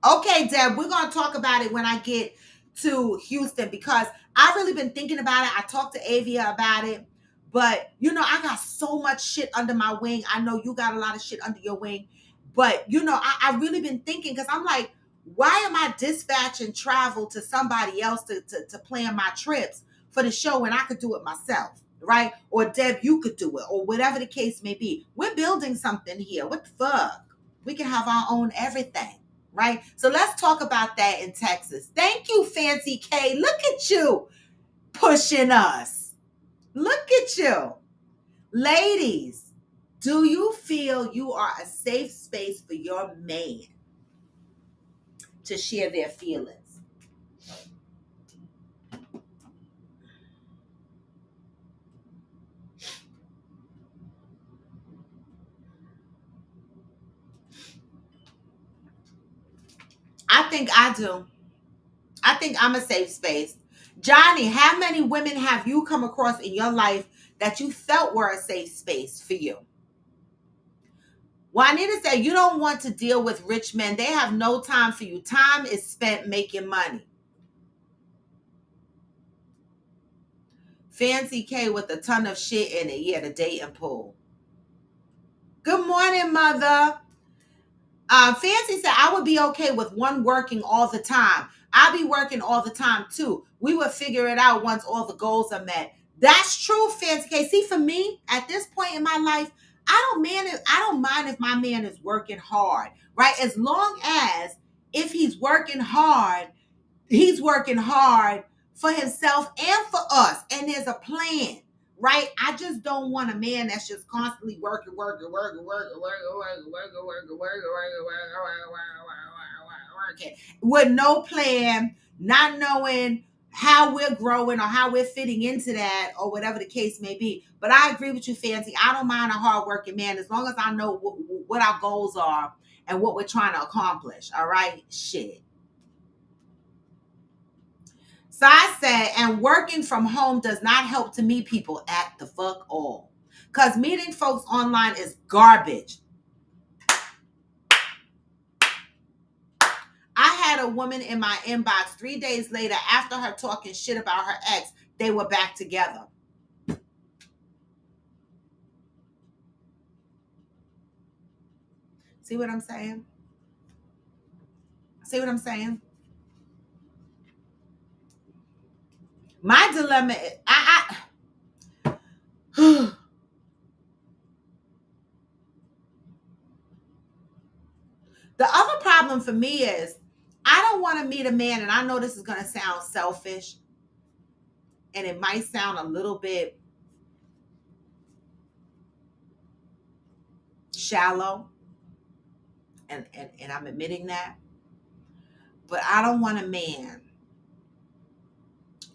Okay, Deb, we're going to talk about it when I get to Houston, because I've really been thinking about it. I talked to Avia about it, but I got so much shit under my wing. I know you got a lot of shit under your wing, but I really been thinking, because I'm like, why am I dispatching travel to somebody else to plan my trips for the show when I could do it myself, right? Or Deb, you could do it, or whatever the case may be. We're building something here. What the fuck? We can have our own everything, right? So let's talk about that in Texas. Thank you, Fancy K. Look at you pushing us. Look at you. Ladies, do you feel you are a safe space for your man to share their feelings? I think I do. I think I'm a safe space. Johnny, how many women have you come across in your life that you felt were a safe space for you? Juanita said, you don't want to deal with rich men. They have no time for you. Time is spent making money. Fancy K with a ton of shit in it. Yeah, the dating pool. Good morning, mother. Fancy said, I would be okay with one working all the time. I'll be working all the time too. We would figure it out once all the goals are met. That's true, Fancy K. See, for me, at this point in my life, I don't mind if my man is working hard, right? As long as if he's working hard for himself and for us, and there's a plan, right? I just don't want a man that's just constantly working with no plan, not knowing how we're growing or how we're fitting into that, or whatever the case may be. But I agree with you, Fancy. I don't mind a hardworking man as long as I know what our goals are and what we're trying to accomplish. All right, shit. So I said, and working from home does not help to meet people at the fuck all. Because meeting folks online is garbage. I had a woman in my inbox 3 days later, after her talking shit about her ex, they were back together. See what I'm saying? See what I'm saying? My dilemma is, the other problem for me is I don't want to meet a man, and I know this is going to sound selfish, and it might sound a little bit shallow, and I'm admitting that, but I don't want a man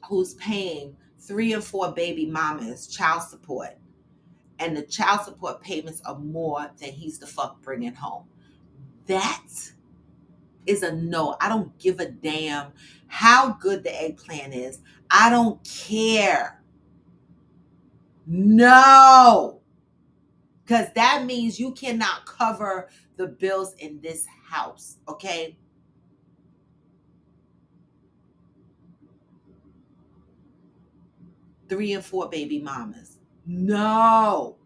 who's paying 3 and 4 baby mamas child support, and the child support payments are more than he's the fuck bringing home. That is a no. I don't give a damn how good the eggplant is. I don't care. No. Because that means you cannot cover the bills in this house, okay? Three and 4 baby mamas. No.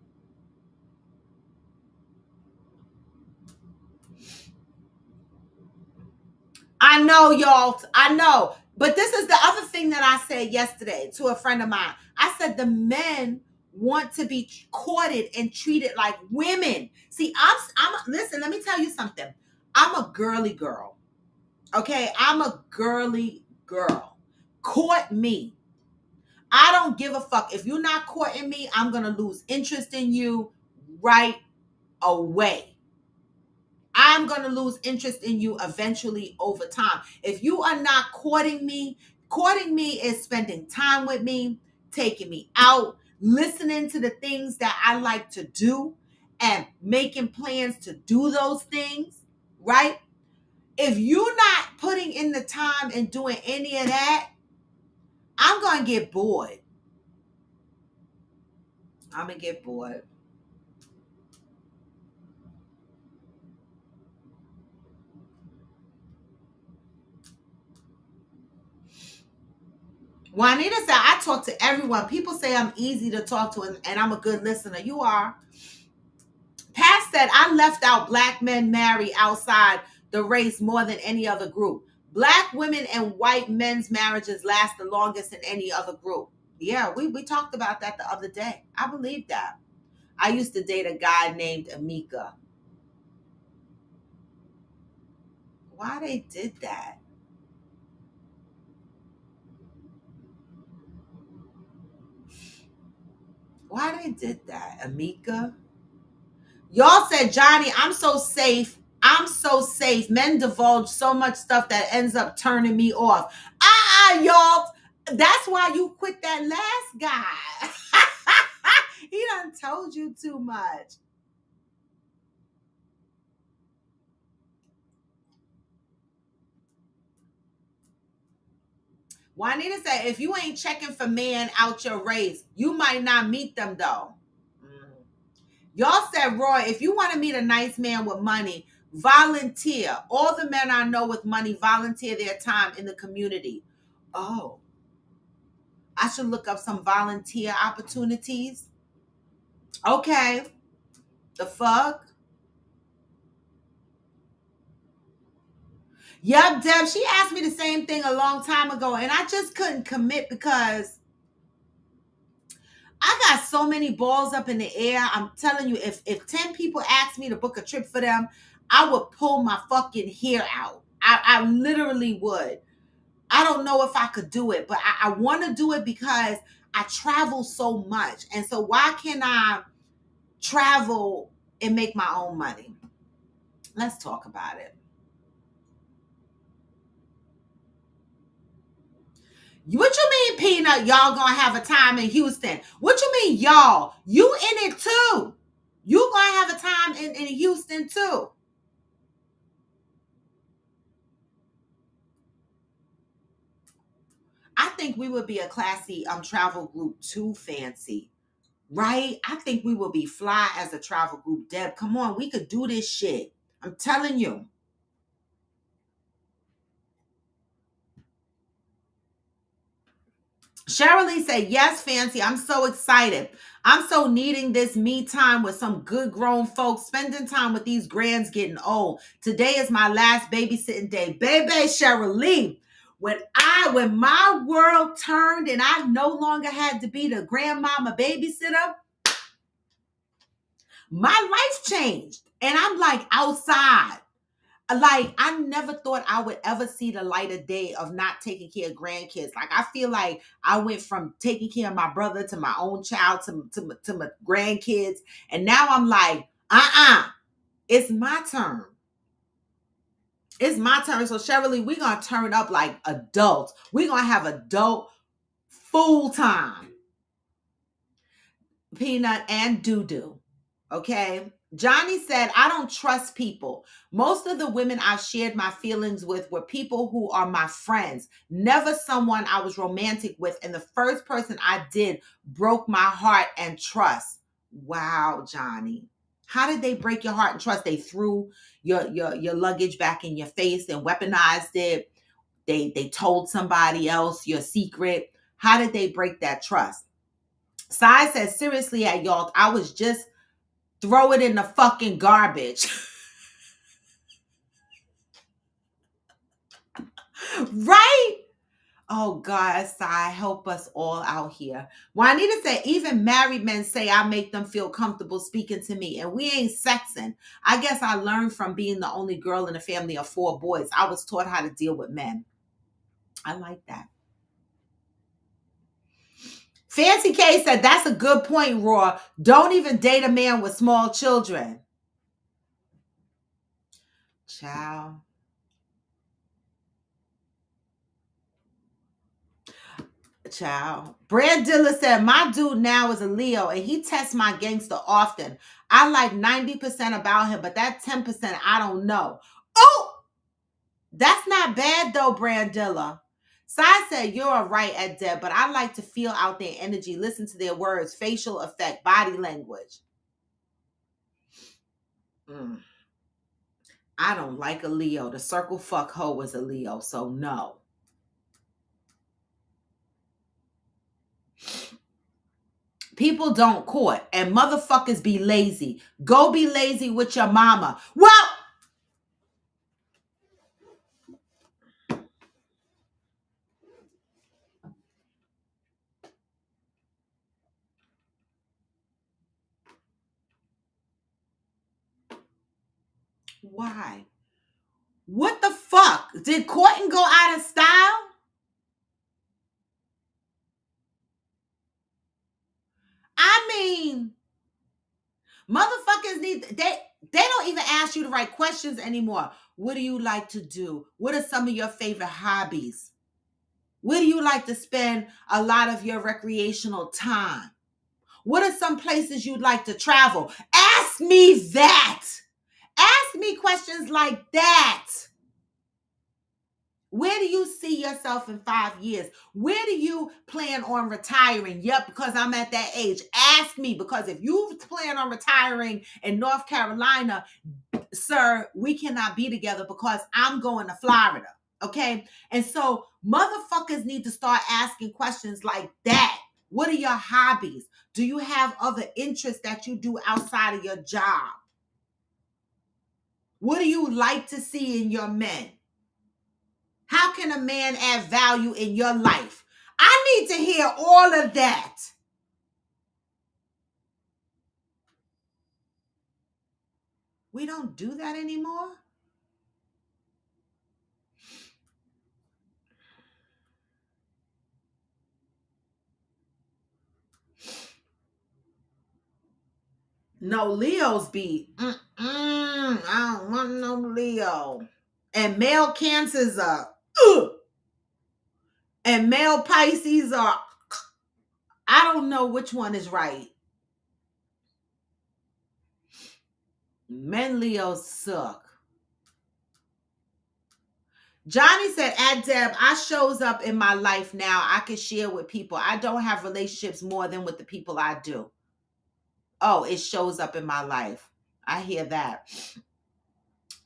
I know, y'all. I know. But this is the other thing that I said yesterday to a friend of mine. I said the men want to be courted and treated like women. See, listen, let me tell you something. I'm a girly girl. Okay? I'm a girly girl. Court me. I don't give a fuck. If you're not courting me, I'm going to lose interest in you right away. I'm going to lose interest in you eventually over time. If you are not courting me is spending time with me, taking me out, listening to the things that I like to do, and making plans to do those things, right? If you're not putting in the time and doing any of that, I'm going to get bored. I'm going to get bored. Juanita said, I talk to everyone. People say I'm easy to talk to and I'm a good listener. You are. Pat said, I left out black men marry outside the race more than any other group. Black women and white men's marriages last the longest in any other group. Yeah, we talked about that the other day. I believe that. I used to date a guy named Amika. Why they did that? Why they did that, Amika? Y'all said, Johnny, I'm so safe. I'm so safe. Men divulge so much stuff that ends up turning me off. Y'all. That's why you quit that last guy. He done told you too much. Juanita said, if you ain't checking for men out your race, you might not meet them though. Y'all said, Roy, if you want to meet a nice man with money, volunteer. All the men I know with money volunteer their time in the community. Oh, I should look up some volunteer opportunities. Okay. The fuck? Yup, Deb, she asked me the same thing a long time ago, and I just couldn't commit because I got so many balls up in the air. I'm telling you, if 10 people asked me to book a trip for them, I would pull my fucking hair out. I literally would. I don't know if I could do it, but I want to do it because I travel so much. And so why can't I travel and make my own money? Let's talk about it. What you mean, Peanut, y'all gonna have a time in Houston? What you mean, y'all? You in it too. You gonna have a time in Houston too. I think we would be a classy travel group too, Fancy. Right? I think we will be fly as a travel group. Deb, come on, we could do this shit. I'm telling you. Cheryl said, yes, Fancy. I'm so excited. I'm so needing this me time with some good grown folks, spending time with these grands getting old. Today is my last babysitting day. Baby, Cheryl Lee, when my world turned and I no longer had to be the grandmama babysitter, my life changed. And I'm like outside. Like, I never thought I would ever see the light of day of not taking care of grandkids. Like, I feel like I went from taking care of my brother to my own child to my grandkids. And now I'm like, it's my turn. It's my turn. So, Cheryl, we're going to turn up like adults. We're going to have adult full time. Peanut and doo-doo. Okay? Johnny said, I don't trust people. Most of the women I've shared my feelings with were people who are my friends, never someone I was romantic with. And the first person I did broke my heart and trust. Wow, Johnny. How did they break your heart and trust? They threw your luggage back in your face and weaponized it. They told somebody else your secret. How did they break that trust? Sai says, seriously, at y'all, I was just throw it in the fucking garbage. Right? Oh, God, Sai, help us all out here. Juanita said, even married men say I make them feel comfortable speaking to me, and we ain't sexing. I guess I learned from being the only girl in a family of 4 boys. I was taught how to deal with men. I like that. Fancy K said, that's a good point, Raw. Don't even date a man with small children. Ciao. Ciao. Brad Diller said, my dude now is a Leo and he tests my gangster often. I like 90% about him, but that 10% I don't know. Oh, that's not bad though, Brad Diller. Sai said, you're right at Deb, but I like to feel out their energy, listen to their words, facial effect, body language. I don't like a Leo. The circle fuck hoe was a Leo, so no. People don't court, and motherfuckers be lazy. Go be lazy with your mama. Well, why? What the fuck? Did courting go out of style? I mean, motherfuckers they don't even ask you the right questions anymore. What do you like to do? What are some of your favorite hobbies? Where do you like to spend a lot of your recreational time? What are some places you'd like to travel? Ask me that. Ask me questions like that. Where do you see yourself in 5 years? Where do you plan on retiring? Yep, because I'm at that age. Ask me, because if you plan on retiring in North Carolina, sir, we cannot be together because I'm going to Florida. Okay? And so motherfuckers need to start asking questions like that. What are your hobbies? Do you have other interests that you do outside of your job? What do you like to see in your men? How can a man add value in your life? I need to hear all of that. We don't do that anymore. No, Leos be, I don't want no Leo. And male Cancers are, and male Pisces are, I don't know which one is right. Men Leos suck. Johnny said, at Deb, I shows up in my life now. I can share with people. I don't have relationships more than with the people I do. Oh, it shows up in my life. I hear that.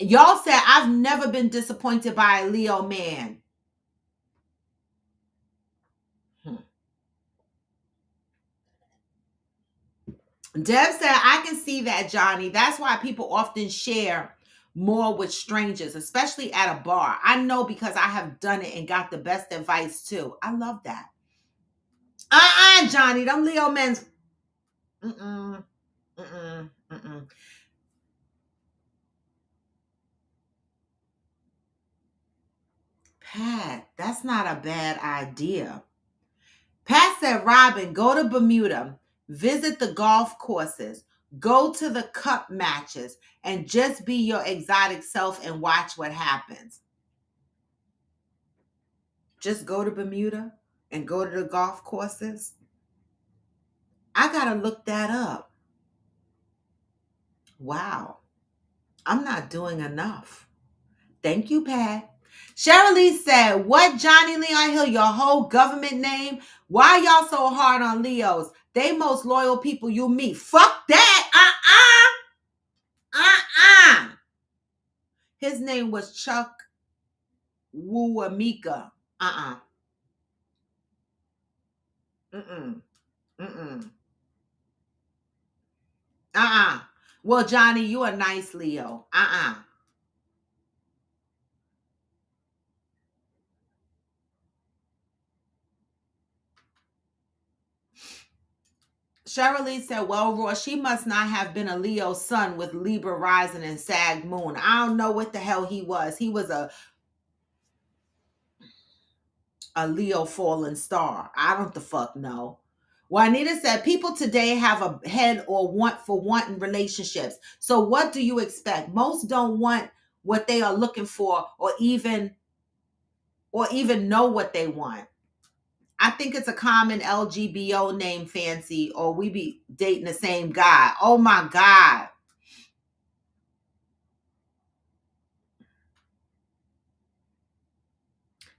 Y'all said, I've never been disappointed by a Leo man. Deb said, I can see that, Johnny. That's why people often share more with strangers, especially at a bar. I know because I have done it and got the best advice too. I love that. Johnny, them Leo men's. Pat, that's not a bad idea. Pat said, Robin, go to Bermuda, visit the golf courses, go to the cup matches, and just be your exotic self and watch what happens. Just go to Bermuda and go to the golf courses. I got to look that up. Wow. I'm not doing enough. Thank you, Pat. Cheryl Lee said, what, Johnny Leon Hill, your whole government name? Why y'all so hard on Leos? They most loyal people you meet. Fuck that. His name was Chuck Wuamika. Well, Johnny, you a nice Leo. Cheryl Lee said, well, Roy, she must not have been a Leo sun with Libra rising and Sag moon. I don't know what the hell he was. He was a Leo fallen star. I don't the fuck know. Juanita said, people today have a head or want for wanting relationships. So what do you expect? Most don't want what they are looking for, or even know what they want. I think it's a common LGBO name, Fancy, or we be dating the same guy. Oh my God.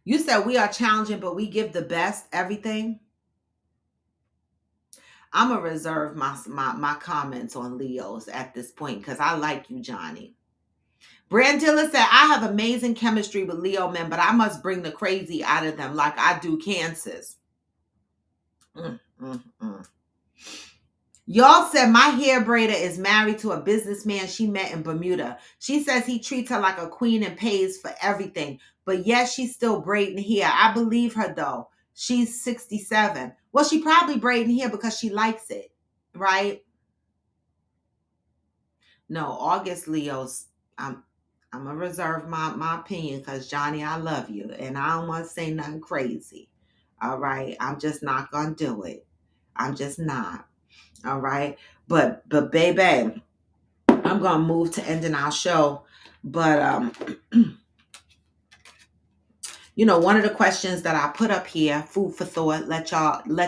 You said we are challenging, but we give the best everything. I'm gonna reserve my comments on Leos at this point because I like you, Johnny. Brandilla said, I have amazing chemistry with Leo men, but I must bring the crazy out of them like I do Cancers. Y'all said my hair braider is married to a businessman she met in Bermuda. She says he treats her like a queen and pays for everything, but yet she's still braiding hair. I believe her though. She's 67. Well, she probably braiding hair because she likes it, right? No, August Leos. I'm gonna reserve my opinion because Johnny, I love you, and I don't want to say nothing crazy. All right, I'm just not gonna do it. I'm just not. All right, but baby, I'm gonna move to ending our show. But you know, one of the questions that I put up here, food for thought. Let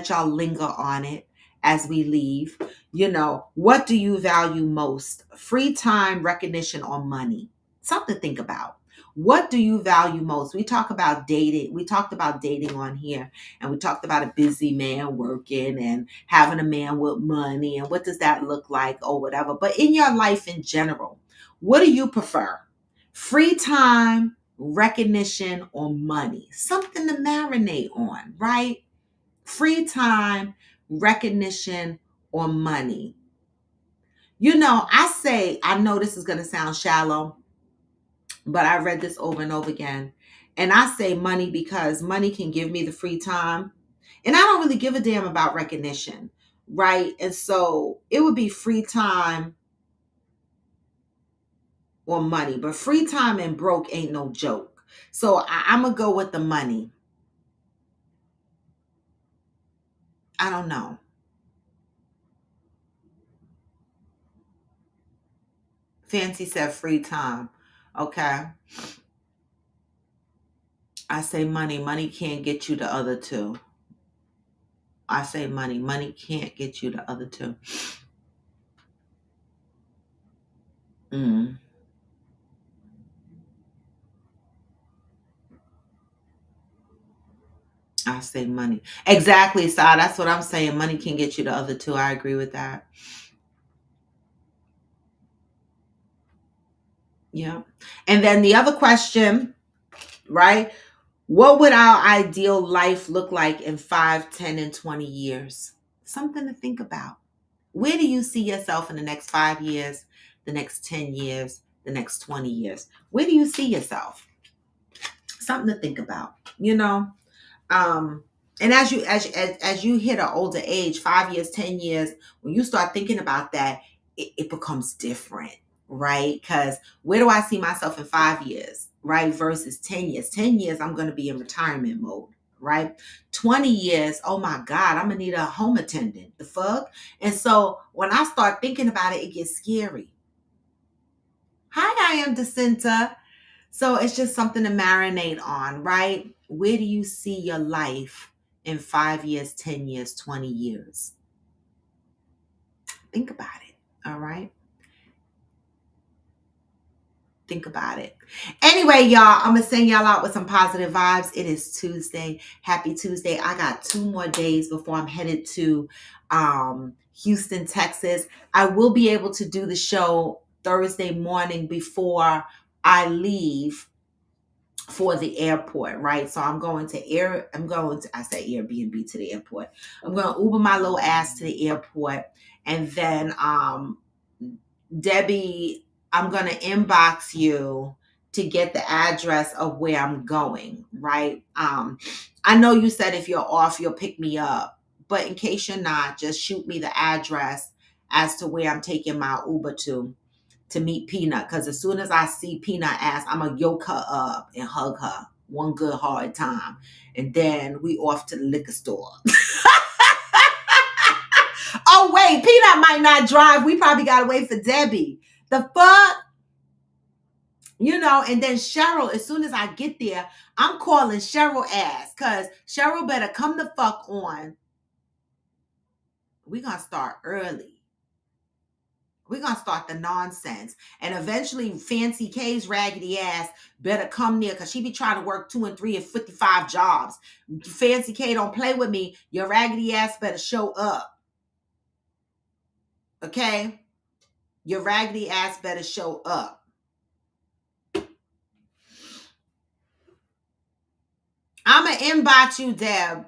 y'all linger on it as we leave. You know, what do you value most? Free time, recognition, or money? Something to think about. What do you value most? We talked about dating on here, and we talked about a busy man working and having a man with money, and what does that look like or whatever. But in your life in general, what do you prefer? Free time, recognition, or money? Something to marinate on, right? Free time, recognition, or money? You know, I know this is going to sound shallow, but I read this over and over again. And I say money because money can give me the free time. And I don't really give a damn about recognition, right? And so it would be free time or money. But free time and broke ain't no joke. So I'm going to go with the money. I don't know. Fancy said free time. Okay. I say money. Money can't get you the other two. I say money. Money can't get you the other two. I say money. Exactly, Sai. That's what I'm saying. Money can get you the other two. I agree with that. Yeah. And then the other question, right? What would our ideal life look like in 5, 10, and 20 years? Something to think about. Where do you see yourself in the next 5 years, the next 10 years, the next 20 years? Where do you see yourself? Something to think about, you know? And as you hit an older age, 5 years, 10 years, when you start thinking about that, it becomes different, right? Because where do I see myself in 5 years, right? Versus 10 years. 10 years, I'm going to be in retirement mode, right? 20 years, oh my God, I'm going to need a home attendant. The fuck? And so when I start thinking about it, it gets scary. Hi, I am Jacinta. So it's just something to marinate on, right? Where do you see your life in 5 years, 10 years, 20 years? Think about it. All right. Think about it. Anyway, y'all, I'm going to send y'all out with some positive vibes. It is Tuesday. Happy Tuesday. I got 2 more days before I'm headed to Houston, Texas. I will be able to do the show Thursday morning before I leave for the airport, right? So I say Airbnb to the airport. I'm going to Uber my little ass to the airport. And then, Debbie, I'm going to inbox you to get the address of where I'm going, right? I know you said if you're off, you'll pick me up, but in case you're not, just shoot me the address as to where I'm taking my Uber to meet Peanut, because as soon as I see Peanut ass, I'm going to yoke her up and hug her one good hard time. And then we off to the liquor store. Oh, wait, Peanut might not drive. We probably got to wait for Debbie. The fuck? And then Cheryl, as soon as I get there, I'm calling Cheryl ass, because Cheryl better come the fuck on. We're going to start early. We're going to start the nonsense. And eventually, Fancy K's raggedy ass better come near, because she be trying to work 2 and 3 and 55 jobs. Fancy K, don't play with me. Your raggedy ass better show up. Okay? Your raggedy ass better show up. I'm going to inbox you, Deb.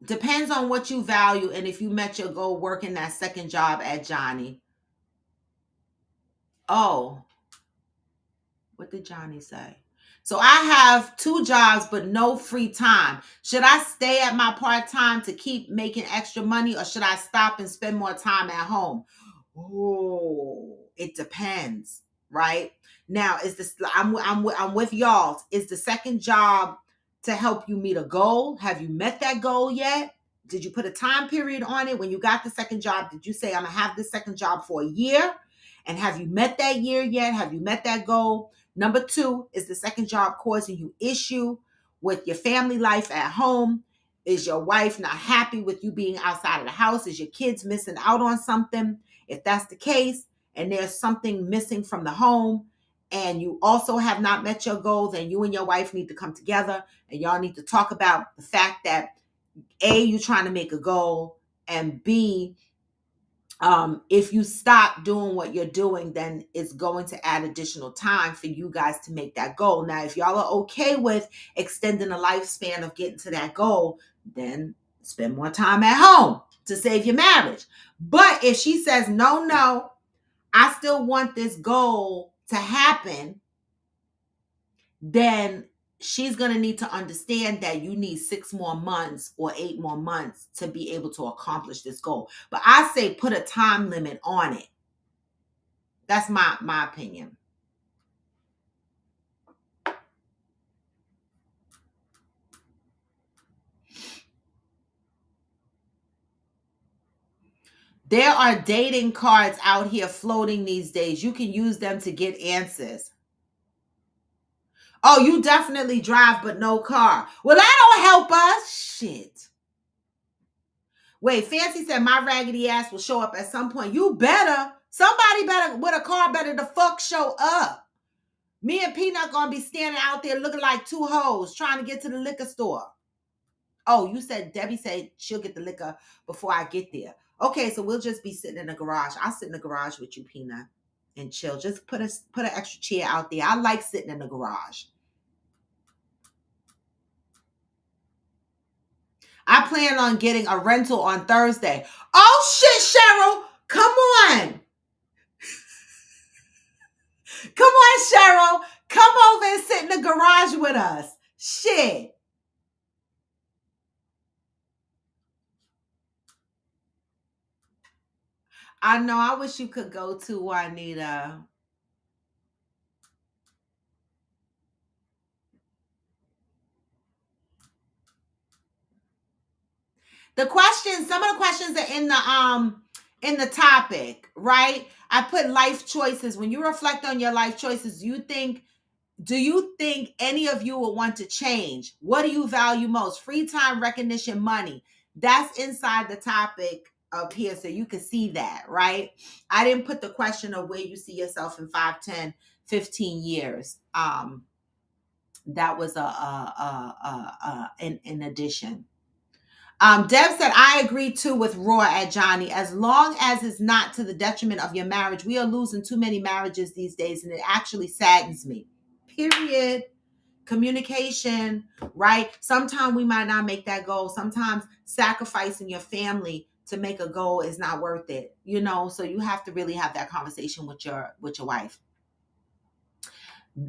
Depends on what you value and if you met your goal working that second job at Johnny. Oh, what did Johnny say? So I have 2 jobs, but no free time. Should I stay at my part-time to keep making extra money, or should I stop and spend more time at home? Oh, it depends, right? Now, is this, I'm with y'all. Is the second job to help you meet a goal? Have you met that goal yet? Did you put a time period on it? When you got the second job, did you say, I'm gonna have this second job for a year? And have you met that year yet? Have you met that goal? Number 2, is the second job causing you issue with your family life at home? Is your wife not happy with you being outside of the house? Is your kids missing out on something? If that's the case, and there's something missing from the home, and you also have not met your goal, then you and your wife need to come together, and y'all need to talk about the fact that A, you're trying to make a goal, and B, if you stop doing what you're doing, then it's going to add additional time for you guys to make that goal. Now, if y'all are okay with extending the lifespan of getting to that goal, then spend more time at home to save your marriage. But if she says, no, I still want this goal to happen, then she's going to need to understand that you need 6 more months or 8 more months to be able to accomplish this goal. But I say put a time limit on it. That's my opinion. There are dating cards out here floating these days. You can use them to get answers. Oh, you definitely drive, but no car. Well, that don't help us. Shit. Wait, Fancy said my raggedy ass will show up at some point. You better. Somebody better with a car better the fuck show up. Me and Peanut gonna be standing out there looking like 2 hoes trying to get to the liquor store. Oh, you said Debbie said she'll get the liquor before I get there. Okay, so we'll just be sitting in the garage. I'll sit in the garage with you, Peanut, and chill. Just put an extra chair out there. I like sitting in the garage. I plan on getting a rental on Thursday. Oh shit, Cheryl, come on. Come on, Cheryl. Come over and sit in the garage with us. Shit. I know. I wish you could go to Juanita. Some of the questions are in the topic, right? I put life choices. When you reflect on your life choices, do you think any of you will want to change? What do you value most? Free time, recognition, money. That's inside the topic up here, so you can see that, right? I didn't put the question of where you see yourself in 5, 10, 15 years. That was an addition. Deb said, I agree too with Roar at Johnny. As long as it's not to the detriment of your marriage, we are losing too many marriages these days, and it actually saddens me. Period. Communication, right? Sometimes we might not make that goal. Sometimes sacrificing your family to make a goal is not worth it, so you have to really have that conversation with your wife.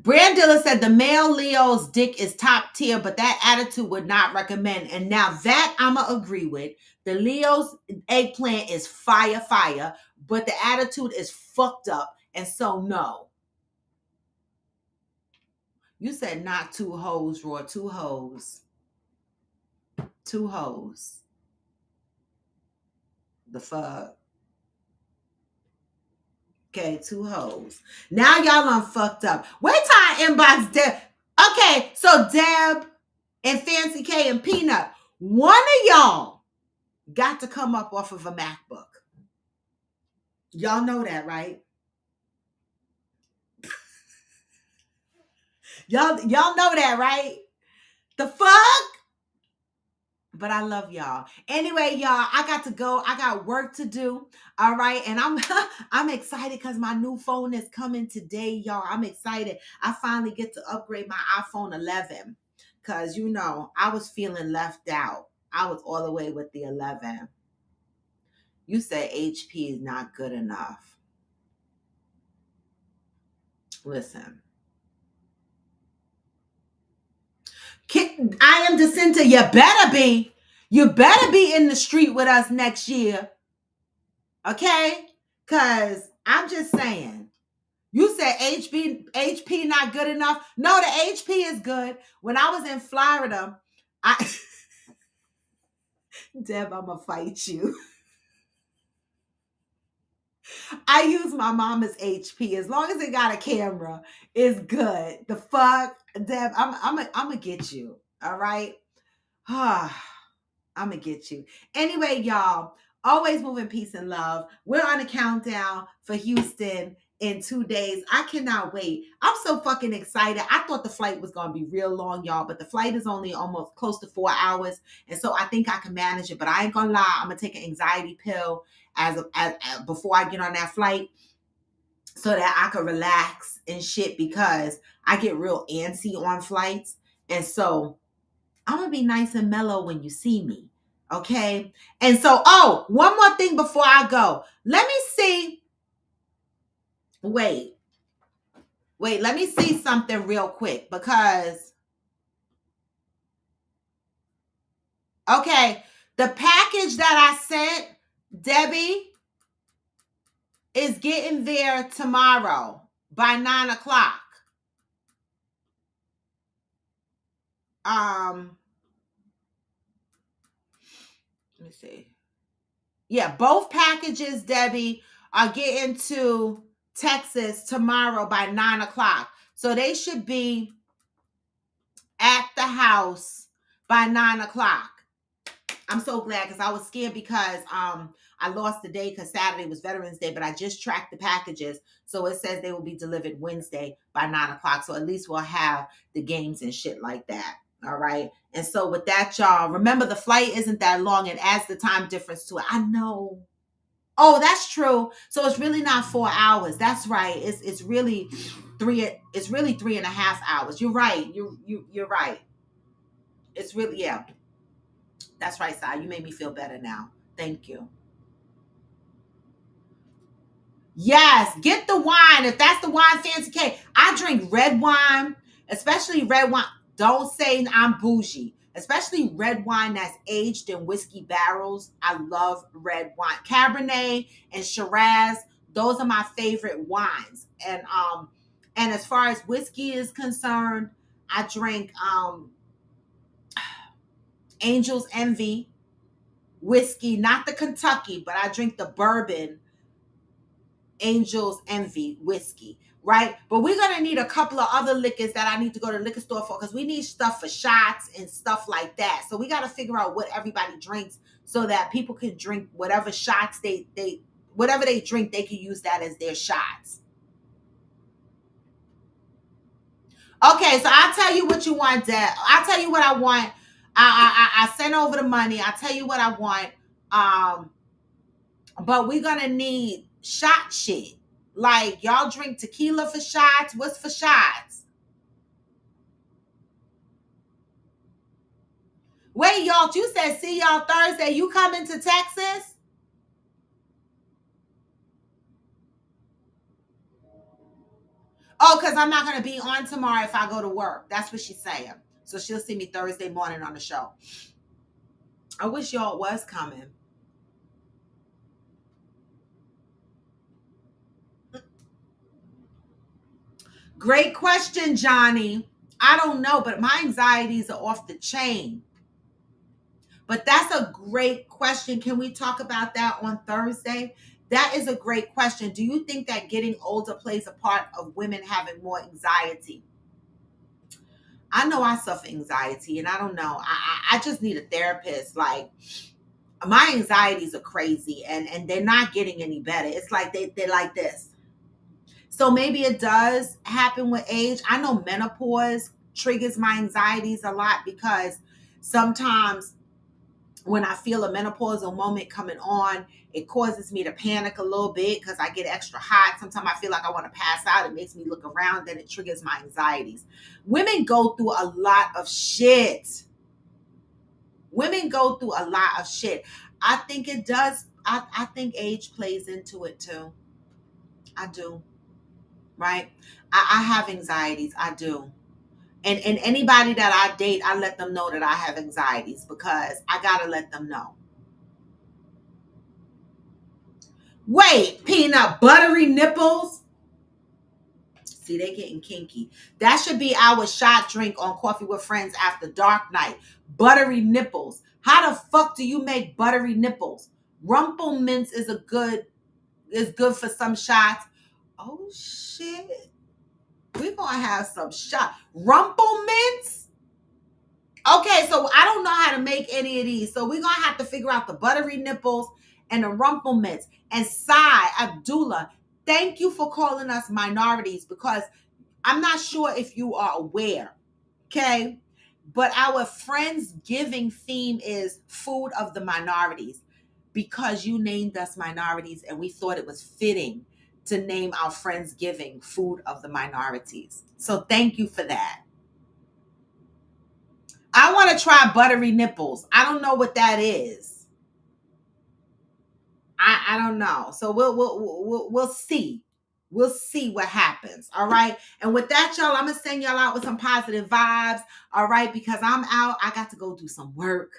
Brandilla said the male Leo's dick is top tier, but that attitude would not recommend. And now that I'ma agree with. The Leo's eggplant is fire, but the attitude is fucked up. And so no. You said not 2 hoes, Roy. 2 hoes. 2 hoes. The fuck? Okay, 2 hoes. Now y'all done fucked up. Wait till I inbox Deb. Okay, so Deb and Fancy K and Peanut, one of y'all got to come up off of a MacBook. Y'all know that, right? Y'all know that, right? The fuck? But I love y'all. Anyway, y'all, I got to go. I got work to do. All right. And I'm excited because my new phone is coming today, y'all. I'm excited. I finally get to upgrade my iPhone 11. Because, I was feeling left out. I was all the way with the 11. You said HP is not good enough. Listen. I am Jacinta. You better be. You better be in the street with us next year. Okay? Because I'm just saying. You said HP not good enough. No, the HP is good. When I was in Florida, Deb, I'm going to fight you. I use my mama's HP. As long as it got a camera, it's good. The fuck? Deb, I'm going to get you. All right? I'm going to get you. Anyway, y'all, always moving peace and love. We're on a countdown for Houston in 2 days. I cannot wait. I'm so fucking excited. I thought the flight was going to be real long, y'all, but the flight is only almost close to 4 hours. And so I think I can manage it, but I ain't going to lie. I'm going to take an anxiety pill as before I get on that flight so that I can relax and shit, because I get real antsy on flights. And so I'm going to be nice and mellow when you see me. Okay. And so, one more thing before I go. Let me see. Wait, let me see something real quick, because, okay, the package that I sent, Debbie, is getting there tomorrow by 9:00. Let me see. Yeah, both packages, Debbie, are getting to Texas tomorrow by 9:00. So they should be at the house by 9:00. I'm so glad, because I was scared because I lost the day because Saturday was Veterans Day, but I just tracked the packages. So it says they will be delivered Wednesday by 9:00. So at least we'll have the games and shit like that. All right. And so with that, y'all, remember the flight isn't that long. It adds the time difference to it. I know. Oh, that's true. So it's really not 4 hours. That's right. It's really 3.5 hours. You're right. You're right. It's really, yeah. That's right, Si. You made me feel better now. Thank you. Yes, get the wine. If that's the wine, Fancy K. I drink red wine, especially red wine. Don't say I'm bougie. Especially red wine that's aged in whiskey barrels. I love red wine. Cabernet and Shiraz, those are my favorite wines. And as far as whiskey is concerned, I drink Angel's Envy whiskey, not the Kentucky, but I drink the bourbon Angel's Envy whiskey, right? But we're going to need a couple of other liquors that I need to go to the liquor store for, because we need stuff for shots and stuff like that. So we got to figure out what everybody drinks so that people can drink whatever shots whatever they drink, they can use that as their shots. Okay, so I'll tell you what you want, Dad. I'll tell you what I want. I sent over the money. I'll tell you what I want. But we're going to need shot shit. Like, y'all drink tequila for shots? What's for shots? Wait, y'all, you said see y'all Thursday. You coming to Texas? Oh, because I'm not going to be on tomorrow if I go to work. That's what she's saying. So she'll see me Thursday morning on the show. I wish y'all was coming. Great question, Johnny. I don't know, but my anxieties are off the chain. But that's a great question. Can we talk about that on Thursday? That is a great question. Do you think that getting older plays a part of women having more anxiety? I know I suffer anxiety, and I don't know. I just need a therapist. Like, my anxieties are crazy, and they're not getting any better. It's like they're like this. So maybe it does happen with age. I know menopause triggers my anxieties a lot because sometimes when I feel a menopausal moment coming on, it causes me to panic a little bit because I get extra hot. Sometimes I feel like I want to pass out. It makes me look around, then it triggers my anxieties. Women go through a lot of shit. Women go through a lot of shit. I think it does. I think age plays into it too. I do. Right? I have anxieties. I do. And anybody that I date, I let them know that I have anxieties because I gotta let them know. Wait, peanut buttery nipples? See, they getting kinky. That should be our shot drink on Coffee with Friends after dark night. Buttery nipples. How the fuck do you make buttery nipples? Rumple mints is good for some shots. Oh shit. We're gonna have some shot. Rumple mints? Okay, so I don't know how to make any of these. So we're gonna have to figure out the buttery nipples and the rumple mints. And Sai Abdullah, thank you for calling us minorities because I'm not sure if you are aware, okay? But our Friendsgiving theme is food of the minorities because you named us minorities and we thought it was fitting to name our Friendsgiving food of the minorities. So thank you for that. I want to try buttery nipples. I don't know what that is. I don't know. So we'll see. We'll see what happens. All right. And with that, y'all, I'm gonna send y'all out with some positive vibes. All right, because I'm out. I got to go do some work.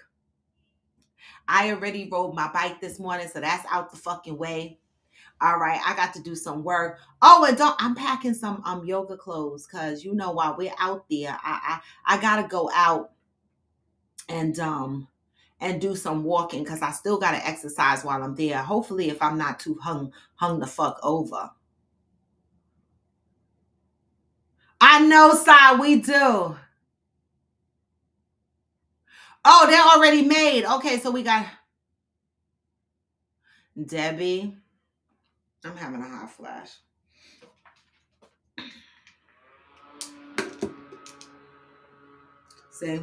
I already rode my bike this morning, so that's out the fucking way. All right, I got to do some work. Oh, and I'm packing some yoga clothes because while we're out there, I gotta go out and do some walking because I still got to exercise while I'm there. Hopefully, if I'm not too hung the fuck over. I know, Si, we do. Oh, they're already made. Okay, so we got Debbie. I'm having a hot flash. See?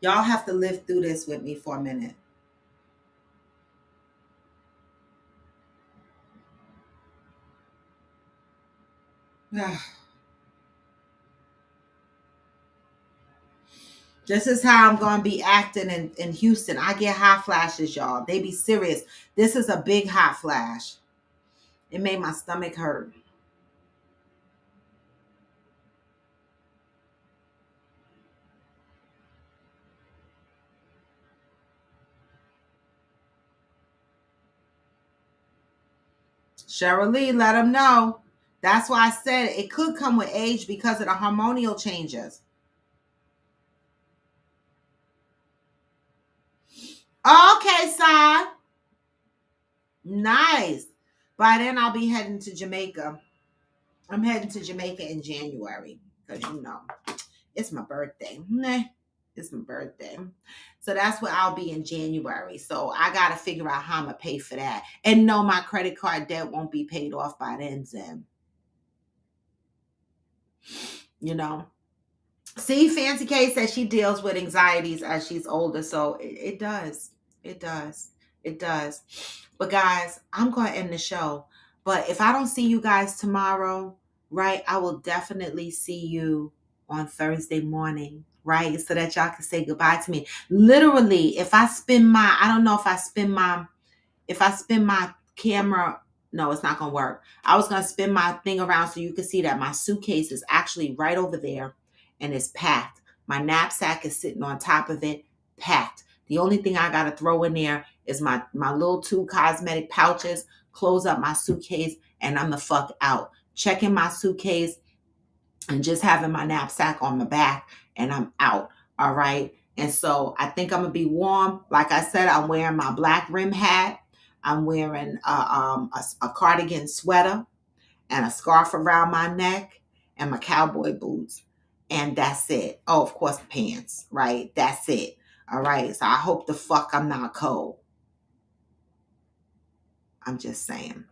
Y'all have to live through this with me for a minute. This is how I'm going to be acting in Houston. I get hot flashes, y'all. They be serious. This is a big hot flash. It made my stomach hurt. Cheryl Lee, let them know. That's why I said it could come with age because of the hormonal changes. Okay, Si. Nice. By then, I'll be heading to Jamaica. I'm heading to Jamaica in January because, it's my birthday. It's my birthday. So that's where I'll be in January. So I got to figure out how I'm going to pay for that. And no, my credit card debt won't be paid off by then. See, Fancy K says she deals with anxieties as she's older. So it does. It does. It does. But guys, I'm going to end the show. But if I don't see you guys tomorrow, right, I will definitely see you on Thursday morning, right? So that y'all can say goodbye to me. Literally, if I spin my camera, no, it's not going to work. I was going to spin my thing around so you can see that my suitcase is actually right over there and it's packed. My knapsack is sitting on top of it, packed. The only thing I got to throw in there is my little 2 cosmetic pouches, close up my suitcase, and I'm the fuck out. Checking my suitcase and just having my knapsack on my back, and I'm out. All right. And so I think I'm going to be warm. Like I said, I'm wearing my black rim hat. I'm wearing a cardigan sweater and a scarf around my neck and my cowboy boots. And that's it. Oh, of course, pants, right? That's it. All right. So I hope the fuck I'm not cold. I'm just saying.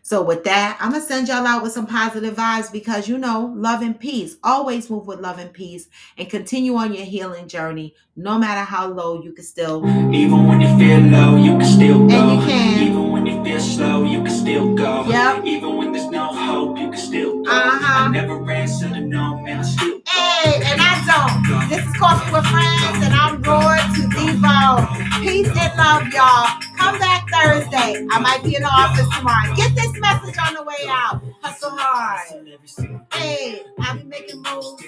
So with that, I'm going to send y'all out with some positive vibes because, love and peace. Always move with love and peace and continue on your healing journey. No matter how low, you can still. Even when you feel low, you can still go. And you can. Even when you feel slow, you can still go. Yep. Even when there's no hope, you can still go. Uh-huh. I never answer to no, man, I still go. Hey, and I don't. This is Coffee with Friends, and I'm Roar to Devo. Peace and love, y'all. Come back Thursday. I might be in the office tomorrow. Get this message on the way out. Hustle hard. Hey, I be making moves.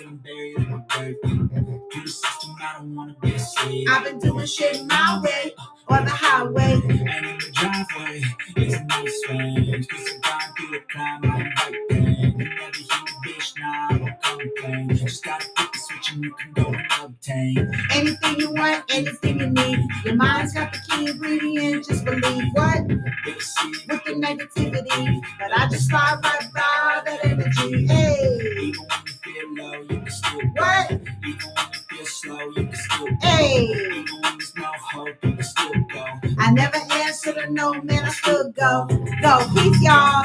I've been doing shit my way on the highway. And in the driveway, it's a nice range. Cause I'm going through the climb, I'm right there. You never hear a bitch, nah, I don't complain. Just gotta flip the switch and you can go and obtain anything you want, anything you need. Your mind's got the key ingredient, just believe what? With the negativity. But I just slide right by that energy. Hey. Even when you feel low, you can still go. What? Even when you feel slow, you can still go. Hey. Even when there's no hope, you can still go. I never answer to no, man, I still go. Go, peace, y'all.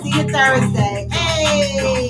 See you Thursday. Hey.